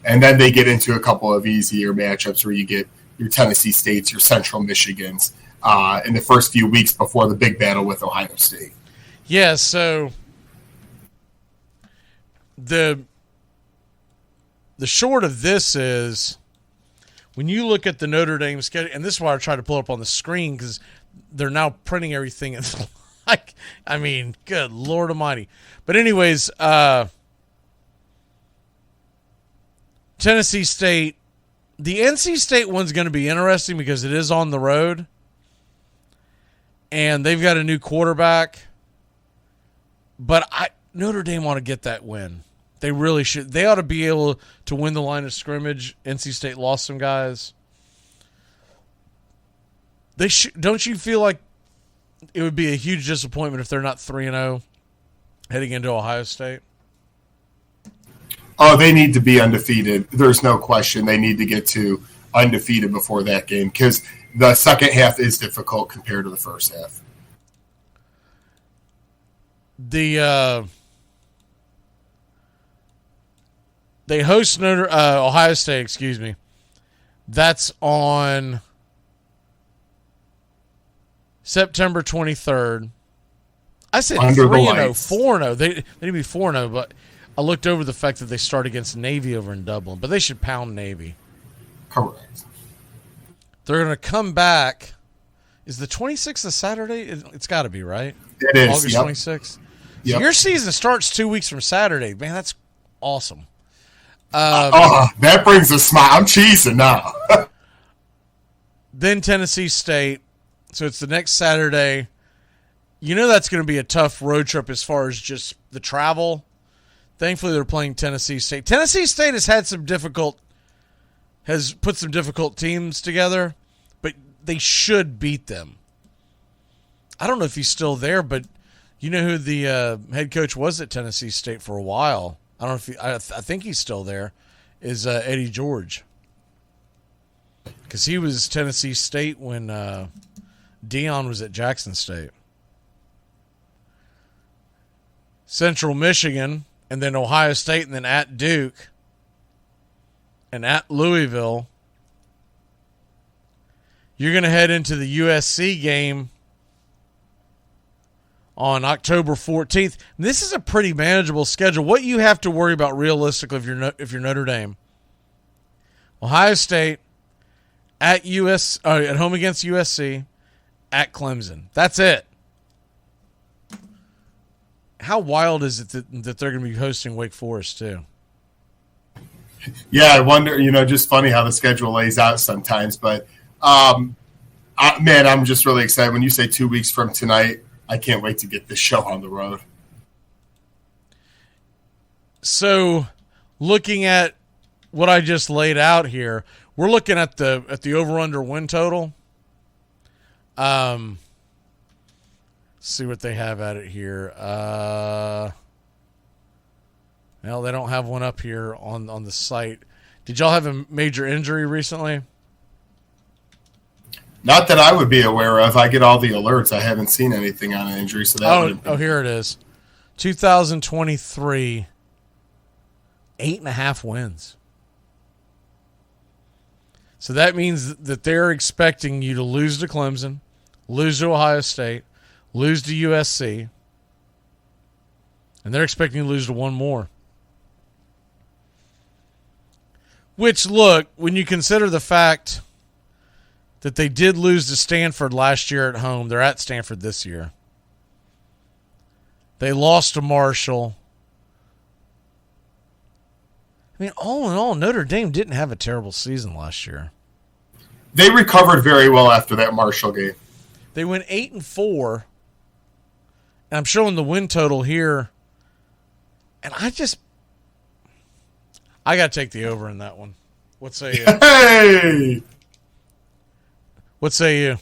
and then they get into a couple of easier matchups where you get your Tennessee States, your Central Michigans, in the first few weeks before the big battle with Ohio State. Yeah, so the short of this is when you look at the Notre Dame schedule, and this is why I try to pull up on the screen because they're now printing everything. It's like, I mean, good Lord Almighty. But anyways, Tennessee State, the NC State one's going to be interesting because it is on the road, and they've got a new quarterback. But Notre Dame want to get that win. They really should. They ought to be able to win the line of scrimmage. NC State lost some guys. They don't you feel like it would be a huge disappointment if they're not 3-0 heading into Ohio State? Oh, they need to be undefeated. There's no question. They need to get to undefeated before that game because the second half is difficult compared to the first half. They host Ohio State, excuse me. That's on September 23rd. I said 3-0, 4-0. They need to be 4-0, but I looked over the fact that they start against Navy over in Dublin, but they should pound Navy. Correct. They're going to come back. Is the 26th a Saturday? It's got to be, right? It is. August 26th. So your season starts 2 weeks from Saturday. Man, that's awesome. That brings a smile. I'm cheesing now. Then Tennessee State. So it's the next Saturday. You know that's going to be a tough road trip as far as just the travel. Thankfully, they're playing Tennessee State. Tennessee State has put some difficult teams together, but they should beat them. I don't know if he's still there, but you know who the head coach was at Tennessee State for a while. I don't know if I think he's still there. Is Eddie George, because he was Tennessee State when Deion was at Jackson State. Central Michigan, and then Ohio State, and then at Duke, and at Louisville. You're going to head into the USC game on October 14th. And this is a pretty manageable schedule. What you have to worry about realistically if you're Notre Dame: Ohio State, at home against USC, at Clemson. That's it. How wild is it that they're going to be hosting Wake Forest too? Yeah, I wonder. Just funny how the schedule lays out sometimes. But man, I'm just really excited when you say 2 weeks from tonight. I can't wait to get this show on the road. So, looking at what I just laid out here, we're looking at the over/under win total. See what they have at it here. Well, they don't have one up here on the site. Did y'all have a major injury recently? Not that I would be aware of. I get all the alerts. I haven't seen anything on an injury, so that here it is. 2023, 8.5 wins. So that means that they're expecting you to lose to Clemson, lose to Ohio State, lose to USC, and they're expecting you to lose to one more. Which, look, when you consider the fact that they did lose to Stanford last year at home, they're at Stanford this year. They lost to Marshall. I mean, all in all, Notre Dame didn't have a terrible season last year. They recovered very well after that Marshall game. They went 8-4, and I'm showing the win total here. And I got to take the over in that one. What say you? Hey! What say you?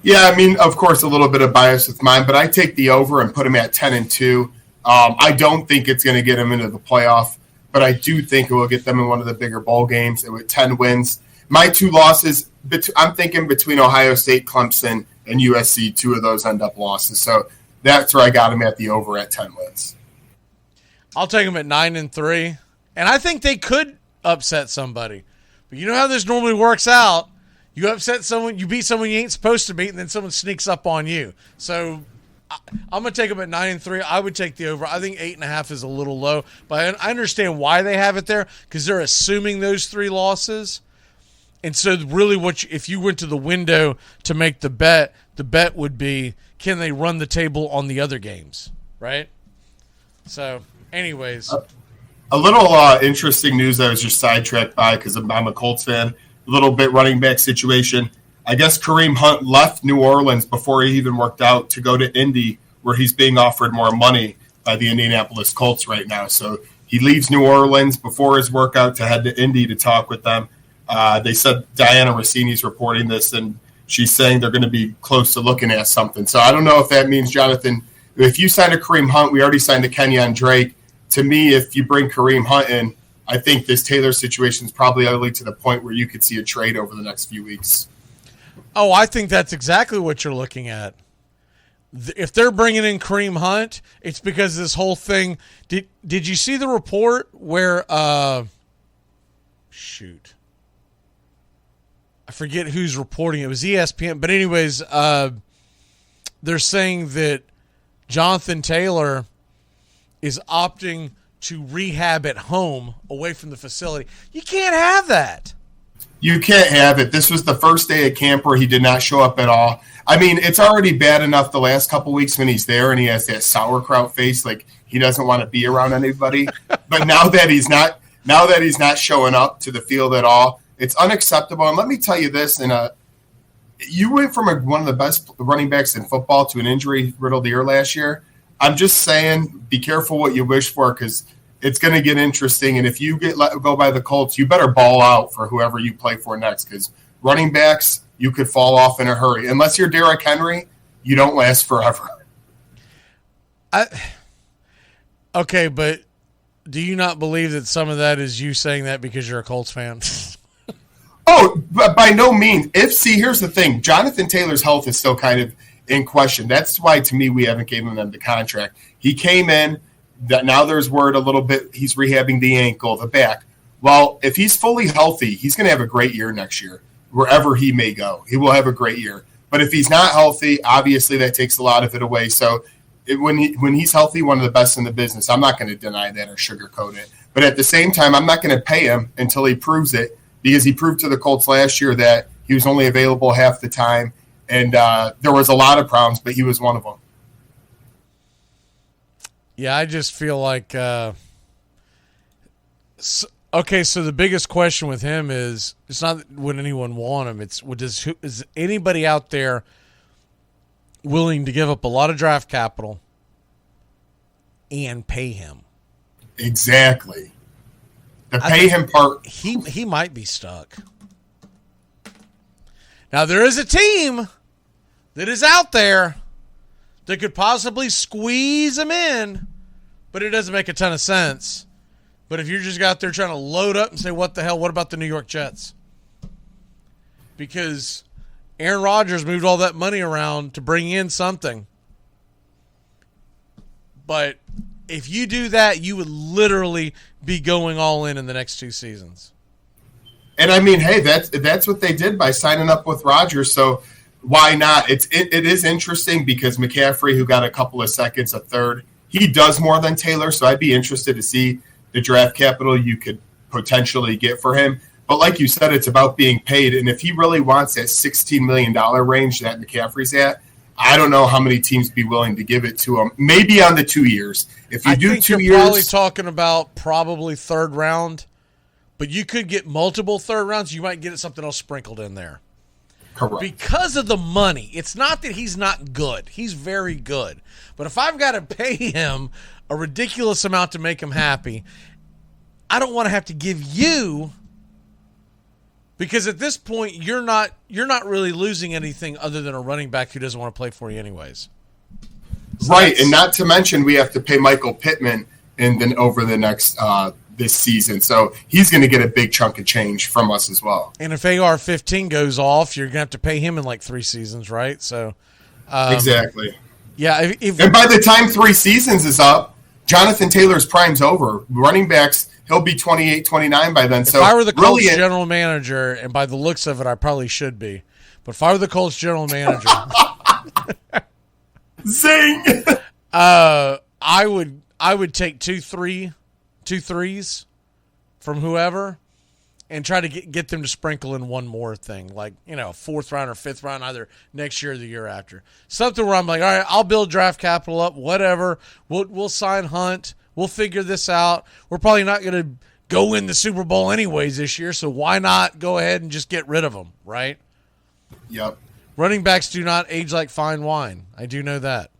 Yeah, I mean, of course, a little bit of bias with mine, but I take the over and put them at 10-2. I don't think it's going to get them into the playoff, but I do think it will get them in one of the bigger bowl games. And with 10 wins, my two losses, I'm thinking between Ohio State, Clemson, and USC, two of those end up losses. So that's where I got them at the over at 10 wins. I'll take them at 9-3, and I think they could upset somebody. But you know how this normally works out. You upset someone, you beat someone you ain't supposed to beat, and then someone sneaks up on you. So I'm going to take them at 9-3. I would take the over. I think 8.5 is a little low, but I understand why they have it there because they're assuming those 3 losses. And so really if you went to the window to make the bet would be, can they run the table on the other games, right? So anyways. A little interesting news I was just sidetracked by because I'm a Colts fan. A little bit running back situation. I guess Kareem Hunt left New Orleans before he even worked out to go to Indy, where he's being offered more money by the Indianapolis Colts right now. So he leaves New Orleans before his workout to head to Indy to talk with them. They said Diana Rossini's reporting this, and she's saying they're going to be close to looking at something. So I don't know if that means, Jonathan, if you signed a Kareem Hunt, we already signed a Kenyon Drake. To me, if you bring Kareem Hunt in, I think this Taylor situation is probably ugly to the point where you could see a trade over the next few weeks. Oh, I think that's exactly what you're looking at. If they're bringing in Kareem Hunt, it's because this whole thing. Did you see the report where? Shoot, I forget who's reporting. It was ESPN, but anyways, they're saying that Jonathan Taylor is opting to rehab at home away from the facility. You can't have that. You can't have it. This was the first day at camp where he did not show up at all. I mean, it's already bad enough the last couple weeks when he's there and he has that sauerkraut face, like he doesn't want to be around anybody. But now that he's not showing up to the field at all, it's unacceptable. And let me tell you this: you went from one of the best running backs in football to an injury-riddled year last year. I'm just saying, be careful what you wish for because it's going to get interesting. And if you get let go by the Colts, you better ball out for whoever you play for next because running backs, you could fall off in a hurry. Unless you're Derrick Henry, you don't last forever. Okay, but do you not believe that some of that is you saying that because you're a Colts fan? Oh, but by no means. Here's the thing. Jonathan Taylor's health is still kind of in question. That's why, to me, we haven't given him the contract. He came in. That now there's word a little bit he's rehabbing the ankle, the back. Well, if he's fully healthy, he's going to have a great year next year. Wherever he may go, he will have a great year. But if he's not healthy, obviously that takes a lot of it away. So when he's healthy, one of the best in the business. I'm not going to deny that or sugarcoat it. But at the same time, I'm not going to pay him until he proves it because he proved to the Colts last year that he was only available half the time. And there was a lot of problems, but he was one of them. Yeah, I just feel like okay, so the biggest question with him is it's not would anyone want him, it's is anybody out there willing to give up a lot of draft capital and pay him? Exactly. The pay him part. He might be stuck. Now there is a team that is out there that could possibly squeeze him in, but it doesn't make a ton of sense. But if you're just out there trying to load up and say, what the hell, what about the New York Jets? Because Aaron Rodgers moved all that money around to bring in something. But if you do that, you would literally be going all in the next 2 seasons. And I mean, hey, that's what they did by signing up with Rodgers. So why not? It is interesting because McCaffrey, who got a couple of seconds, a third, he does more than Taylor. So I'd be interested to see the draft capital you could potentially get for him. But like you said, it's about being paid. And if he really wants that $16 million range that McCaffrey's at, I don't know how many teams be willing to give it to him. Maybe on the 2 years. If you do 2 years, you're probably talking about probably third round, but you could get multiple third rounds. You might get something else sprinkled in there. Correct. Because of the money. It's not that he's not good. He's very good. But if I've got to pay him a ridiculous amount to make him happy, I don't want to have to give you. Because at this point, you're not really losing anything other than a running back who doesn't want to play for you anyways. So right, and not to mention we have to pay Michael Pittman and then over the next this season. So he's going to get a big chunk of change from us as well. And if AR-15 goes off, you're going to have to pay him in like 3 seasons, right? So exactly. Yeah. And by the time 3 seasons is up, Jonathan Taylor's prime's over. Running backs, he'll be 28, 29 by then. So if I were the Colts general manager, and by the looks of it, I probably should be, but if I were the Colts general manager, zing, I would take 2 threes from whoever, and try to get them to sprinkle in one more thing, like 4th round or 5th round, either next year or the year after. Something where I'm like, all right, I'll build draft capital up, whatever. We'll sign Hunt. We'll figure this out. We're probably not going to go win the Super Bowl anyways this year, so why not go ahead and just get rid of them, right? Yep. Running backs do not age like fine wine. I do know that.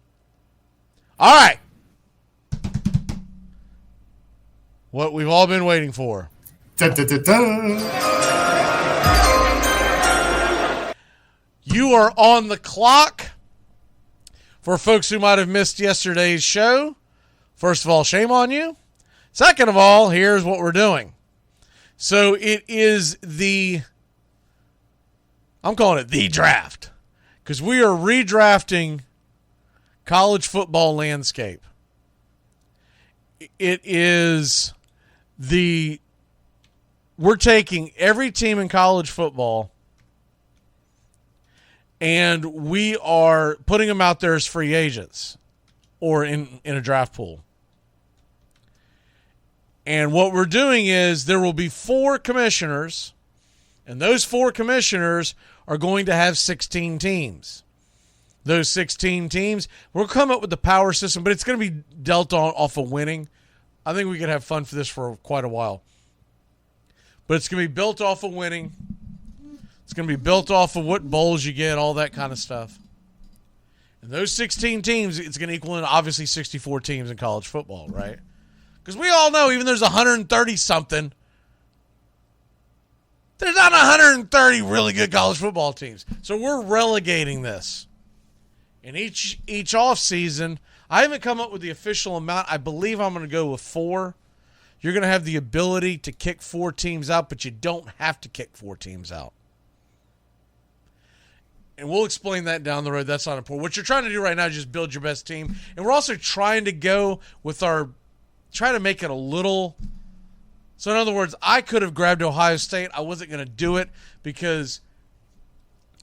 All right. What we've all been waiting for. Da, da, da, da. You are on the clock. For folks who might have missed yesterday's show, first of all, shame on you. Second of all, here's what we're doing. So it is I'm calling it the draft, because we are redrafting college football landscape. It is we're taking every team in college football and we are putting them out there as free agents or in a draft pool. And what we're doing is there will be 4 commissioners, and those 4 commissioners are going to have 16 teams. Those 16 teams, we'll come up with the power system, but it's going to be dealt off of winning. I think we could have fun for this for quite a while. But it's going to be built off of winning. It's going to be built off of what bowls you get, all that kind of stuff. And those 16 teams, it's going to equal, obviously, 64 teams in college football, right? Because we all know, even there's 130-something, there's not 130 really good college football teams. So we're relegating this. And each offseason, I haven't come up with the official amount. I believe I'm going to go with 4. You're going to have the ability to kick 4 teams out, but you don't have to kick 4 teams out. And we'll explain that down the road. That's not important. What you're trying to do right now is just build your best team. And we're also trying to go with try to make it a little. So in other words, I could have grabbed Ohio State. I wasn't going to do it because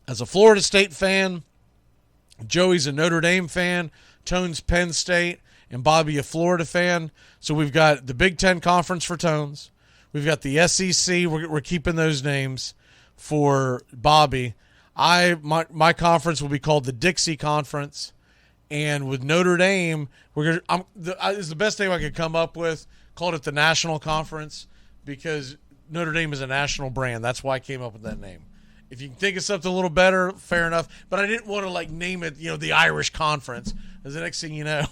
as a Florida State fan, Joey's a Notre Dame fan, Tone's Penn State, and Bobby a Florida fan. So we've got the Big Ten Conference for Tones. We've got the SEC. We're keeping those names for Bobby. My conference will be called the Dixie Conference, and with Notre Dame, it's the best name I could come up with. Called it the National Conference because Notre Dame is a national brand. That's why I came up with that name. If you can think of something a little better, fair enough. But I didn't want to name it, the Irish Conference. As the next thing you know,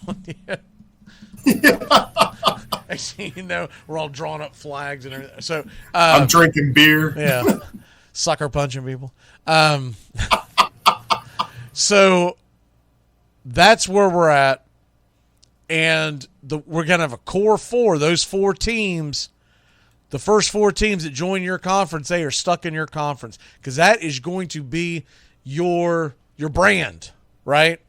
next thing you know, we're all drawing up flags and everything. So I'm drinking beer. Yeah, sucker punching people. So that's where we're at, and we're gonna have a core 4. Those 4 teams. The first 4 teams that join your conference, they are stuck in your conference because that is going to be your brand, right?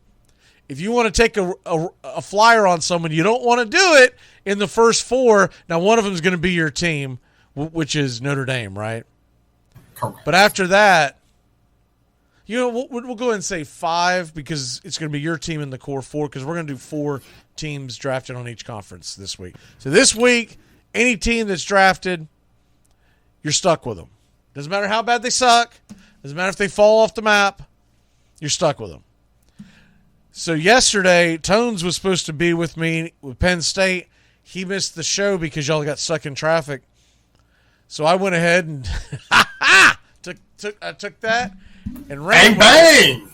If you want to take a flyer on someone, you don't want to do it in the first 4. Now, one of them is going to be your team, which is Notre Dame, right? Correct. But after that, we'll go ahead and say 5 because it's going to be your team in the core 4 because we're going to do 4 teams drafted on each conference this week. So this week, any team that's drafted, you're stuck with them. Doesn't matter how bad they suck. Doesn't matter if they fall off the map. You're stuck with them. So yesterday, Tones was supposed to be with me with Penn State. He missed the show because y'all got stuck in traffic. So I went ahead and I took that and ran. Bang!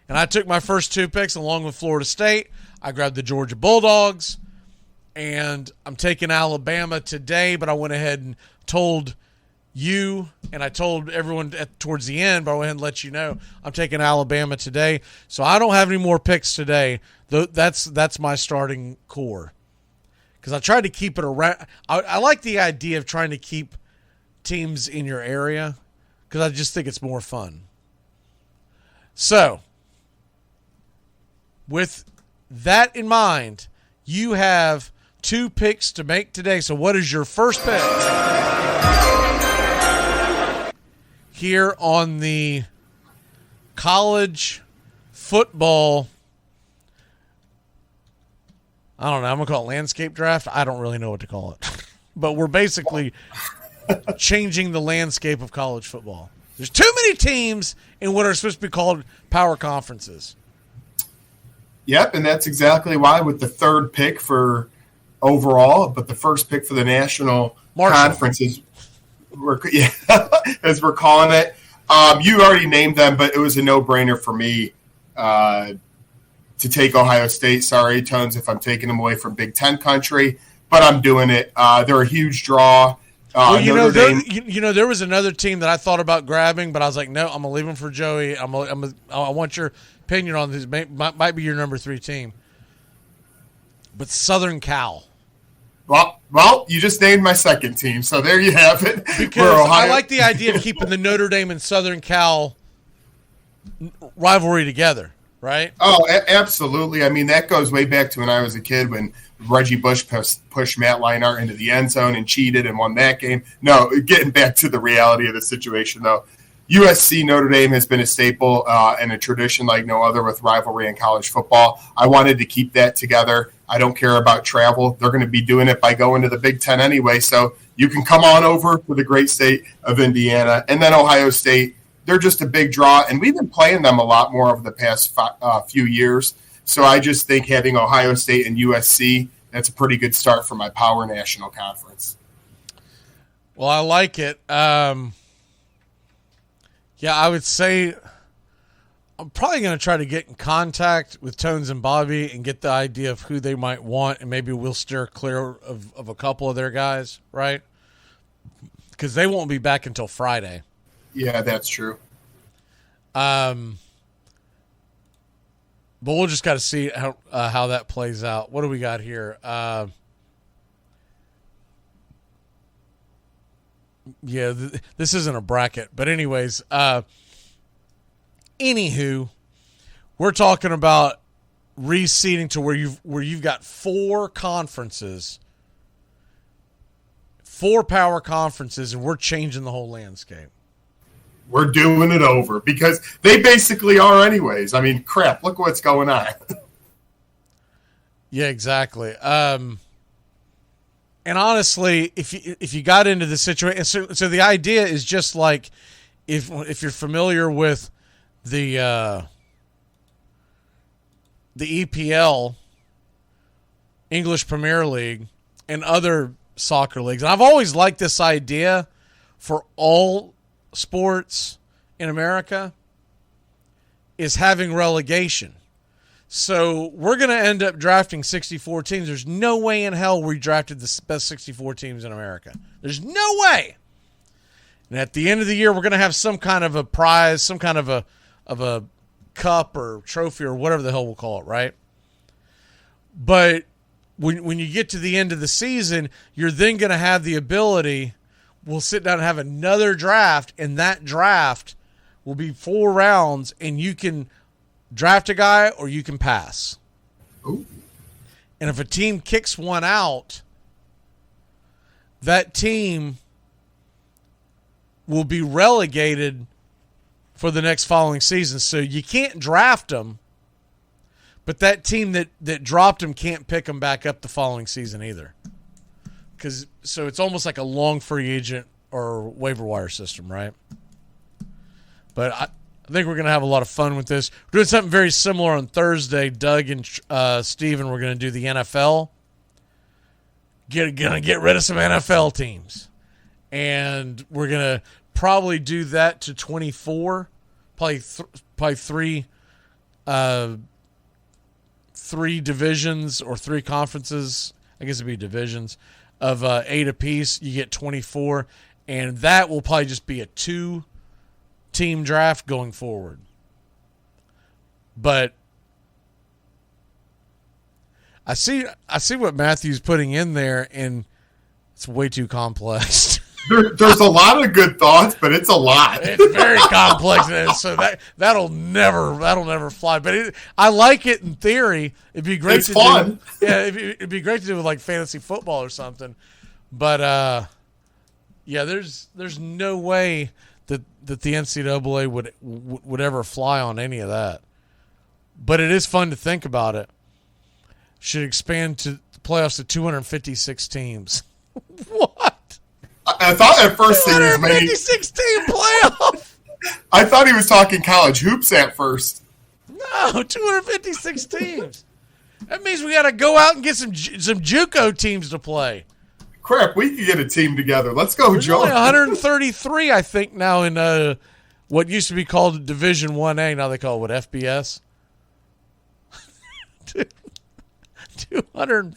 And I took my first 2 picks along with Florida State. I grabbed the Georgia Bulldogs. And I'm taking Alabama today, but I went ahead and told you, and I told everyone towards the end, but I went ahead and let you know I'm taking Alabama today. So I don't have any more picks today. That's my starting core. Because I tried to keep it around. I like the idea of trying to keep teams in your area because I just think it's more fun. So, with that in mind, you have 2 picks to make today. So what is your first pick? Here on the college football, I don't know, I'm going to call it landscape draft. I don't really know what to call it. But we're basically changing the landscape of college football. There's too many teams in what are supposed to be called power conferences. Yep, and that's exactly why with the 3rd pick for overall, but the first pick for the national conference is, as we're calling it. You already named them, but it was a no-brainer for me to take Ohio State. Sorry, Tones, if I'm taking them away from Big Ten country, but I'm doing it. They're a huge draw. There was another team that I thought about grabbing, but I was like, no, I'm going to leave them for Joey. I want your opinion on this. Might be your number 3 team. But Southern Cal. Well, you just named my second team, so there you have it. Because I like the idea of keeping the Notre Dame and Southern Cal rivalry together, right? Oh, absolutely. I mean, that goes way back to when I was a kid when Reggie Bush pushed Matt Leinart into the end zone and cheated and won that game. No, getting back to the reality of the situation, though. USC Notre Dame has been a staple and a tradition like no other with rivalry in college football. I wanted to keep that together. I don't care about travel. They're going to be doing it by going to the Big Ten anyway, so you can come on over to the great state of Indiana. And then Ohio State, they're just a big draw, and we've been playing them a lot more over the past few years. So I just think having Ohio State and USC, that's a pretty good start for my Power National Conference. Well, I like it. Yeah, I would say I'm probably going to try to get in contact with Tones and Bobby and get the idea of who they might want, and maybe we'll steer clear of a couple of their guys, right? Because they won't be back until Friday. Yeah, that's true. But we'll just got to see how that plays out. What do we got here? Yeah, this isn't a bracket, but anyways, anywho, we're talking about reseeding to where you've got 4 conferences, 4 power conferences, and we're changing the whole landscape. We're doing it over because they basically are anyways. I mean, crap, look what's going on. Yeah, exactly. And honestly, if you got into the situation, so the idea is just like if you're familiar with the EPL, English Premier League, and other soccer leagues, and I've always liked this idea for all sports in America is having relegation. So we're going to end up drafting 64 teams. There's no way in hell we drafted the best 64 teams in America. There's no way. And at the end of the year, we're going to have some kind of a prize, some kind of a cup or trophy or whatever the hell we'll call it, right? But when you get to the end of the season, you're then going to have the ability, we'll sit down and have another draft, and that draft will be 4 rounds, and you can draft a guy or you can pass. Ooh. And if a team kicks one out, that team will be relegated for the next following season. So you can't draft them, but that team that dropped them can't pick them back up the following season either. So it's almost like a long free agent or waiver wire system, right? But I think we're going to have a lot of fun with this. We're doing something very similar on Thursday. Doug and Steven, we're going to do the NFL. Going to get rid of some NFL teams. And we're going to probably do that to 24. Probably three divisions or 3 conferences. I guess it'd be divisions of 8 apiece. You get 24. And that will probably just be a 2-team draft going forward. But I see what Matthew's putting in there, and it's way too complex. There's a lot of good thoughts, but it's a lot. It's very complex, so that'll never fly. But I like it in theory. It'd be great. It's fun. It'd be great to do with like fantasy football or something. But there's no way that the NCAA would ever fly on any of that. But it is fun to think about it. Should expand to the playoffs to 256 teams. What? I thought at first he was 256 team playoff. I thought he was talking college hoops at first. No, 256 teams. That means we got to go out and get some JUCO teams to play. Crap, we could get a team together. Let's go, Joe. Only 133, I think, now in what used to be called Division 1A. Now they call it, what, FBS? 200.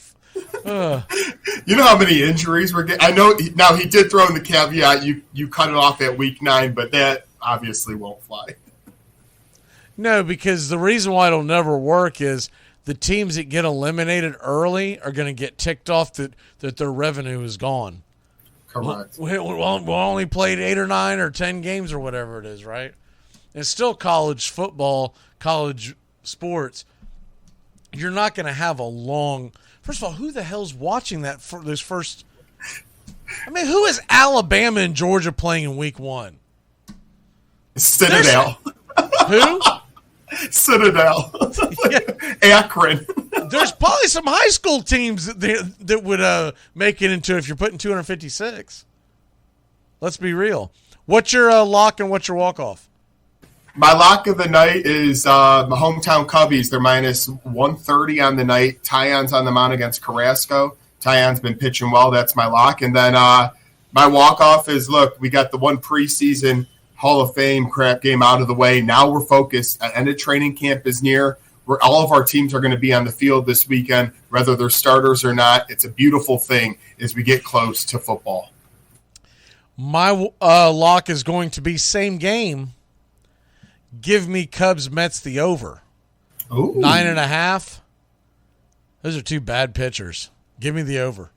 You know how many injuries we're getting? I know now he did throw in the caveat, you cut it off at week 9, but that obviously won't fly. No, because the reason why it'll never work is the teams that get eliminated early are going to get ticked off that their revenue is gone. Correct. We only played 8 or 9 or 10 games or whatever it is, right? It's still college football, college sports. You're not going to have a long... First of all, who the hell's watching that for those first... I mean, who is Alabama and Georgia playing in week 1? Citadel. Who? Citadel. Akron. There's probably some high school teams that would make it into if you're putting 256. Let's be real. What's your lock and what's your walk-off? My lock of the night is my hometown Cubbies. They're minus 130 on the night. Tyon's on the mound against Carrasco. Tyon's been pitching well. That's my lock. And then my walk-off is, look, we got the one preseason Hall of Fame crap game out of the way. Now we're focused. End of training camp is near. Where all of our teams are going to be on the field this weekend, whether they're starters or not. It's a beautiful thing as we get close to football. My lock is going to be same game. Give me Cubs Mets the over. Ooh. 9.5. Those are 2 bad pitchers. Give me the over.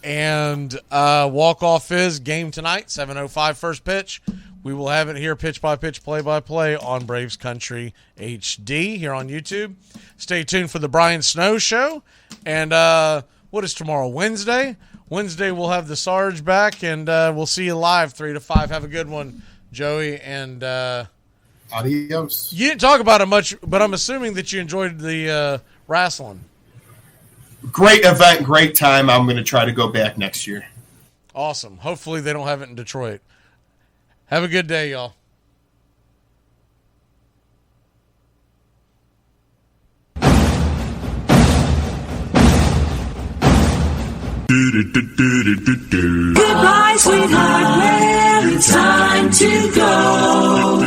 And walk-off is game tonight, 7:05 first pitch. We will have it here, pitch-by-pitch, play-by-play on Braves Country HD here on YouTube. Stay tuned for the Brian Snow Show. And what is tomorrow? Wednesday? Wednesday we'll have the Sarge back, and we'll see you live 3 to 5. Have a good one, Joey. And adios. You didn't talk about it much, but I'm assuming that you enjoyed the wrestling. Great event, great time. I'm going to try to go back next year. Awesome. Hopefully they don't have it in Detroit. Have a good day, y'all. Goodbye, sweetheart. Well, it's time to go.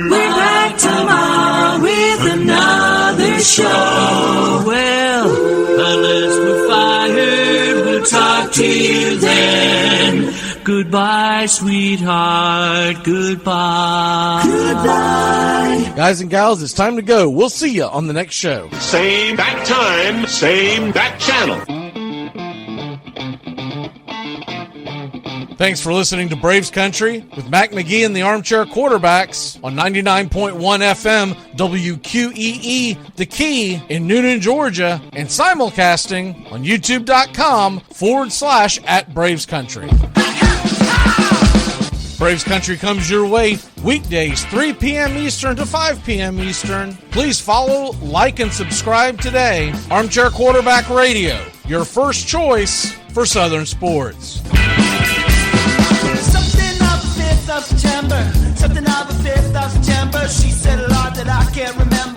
We're back tomorrow with another show. Well, unless we're fired, we'll talk to you then. Goodbye, sweetheart. Goodbye. Goodbye. Guys and gals, it's time to go. We'll see you on the next show. Same bat time, same bat channel. Thanks for listening to Braves Country with Mac McGee and the Armchair Quarterbacks on 99.1 FM WQEE The Key in Noonan, Georgia, and simulcasting on youtube.com/@Braves Country. Braves Country comes your way weekdays 3 p.m. Eastern to 5 p.m. Eastern. Please follow, like, and subscribe today. Armchair Quarterback Radio, your first choice for Southern sports. Something of the 5th of September. She said a lot that I can't remember.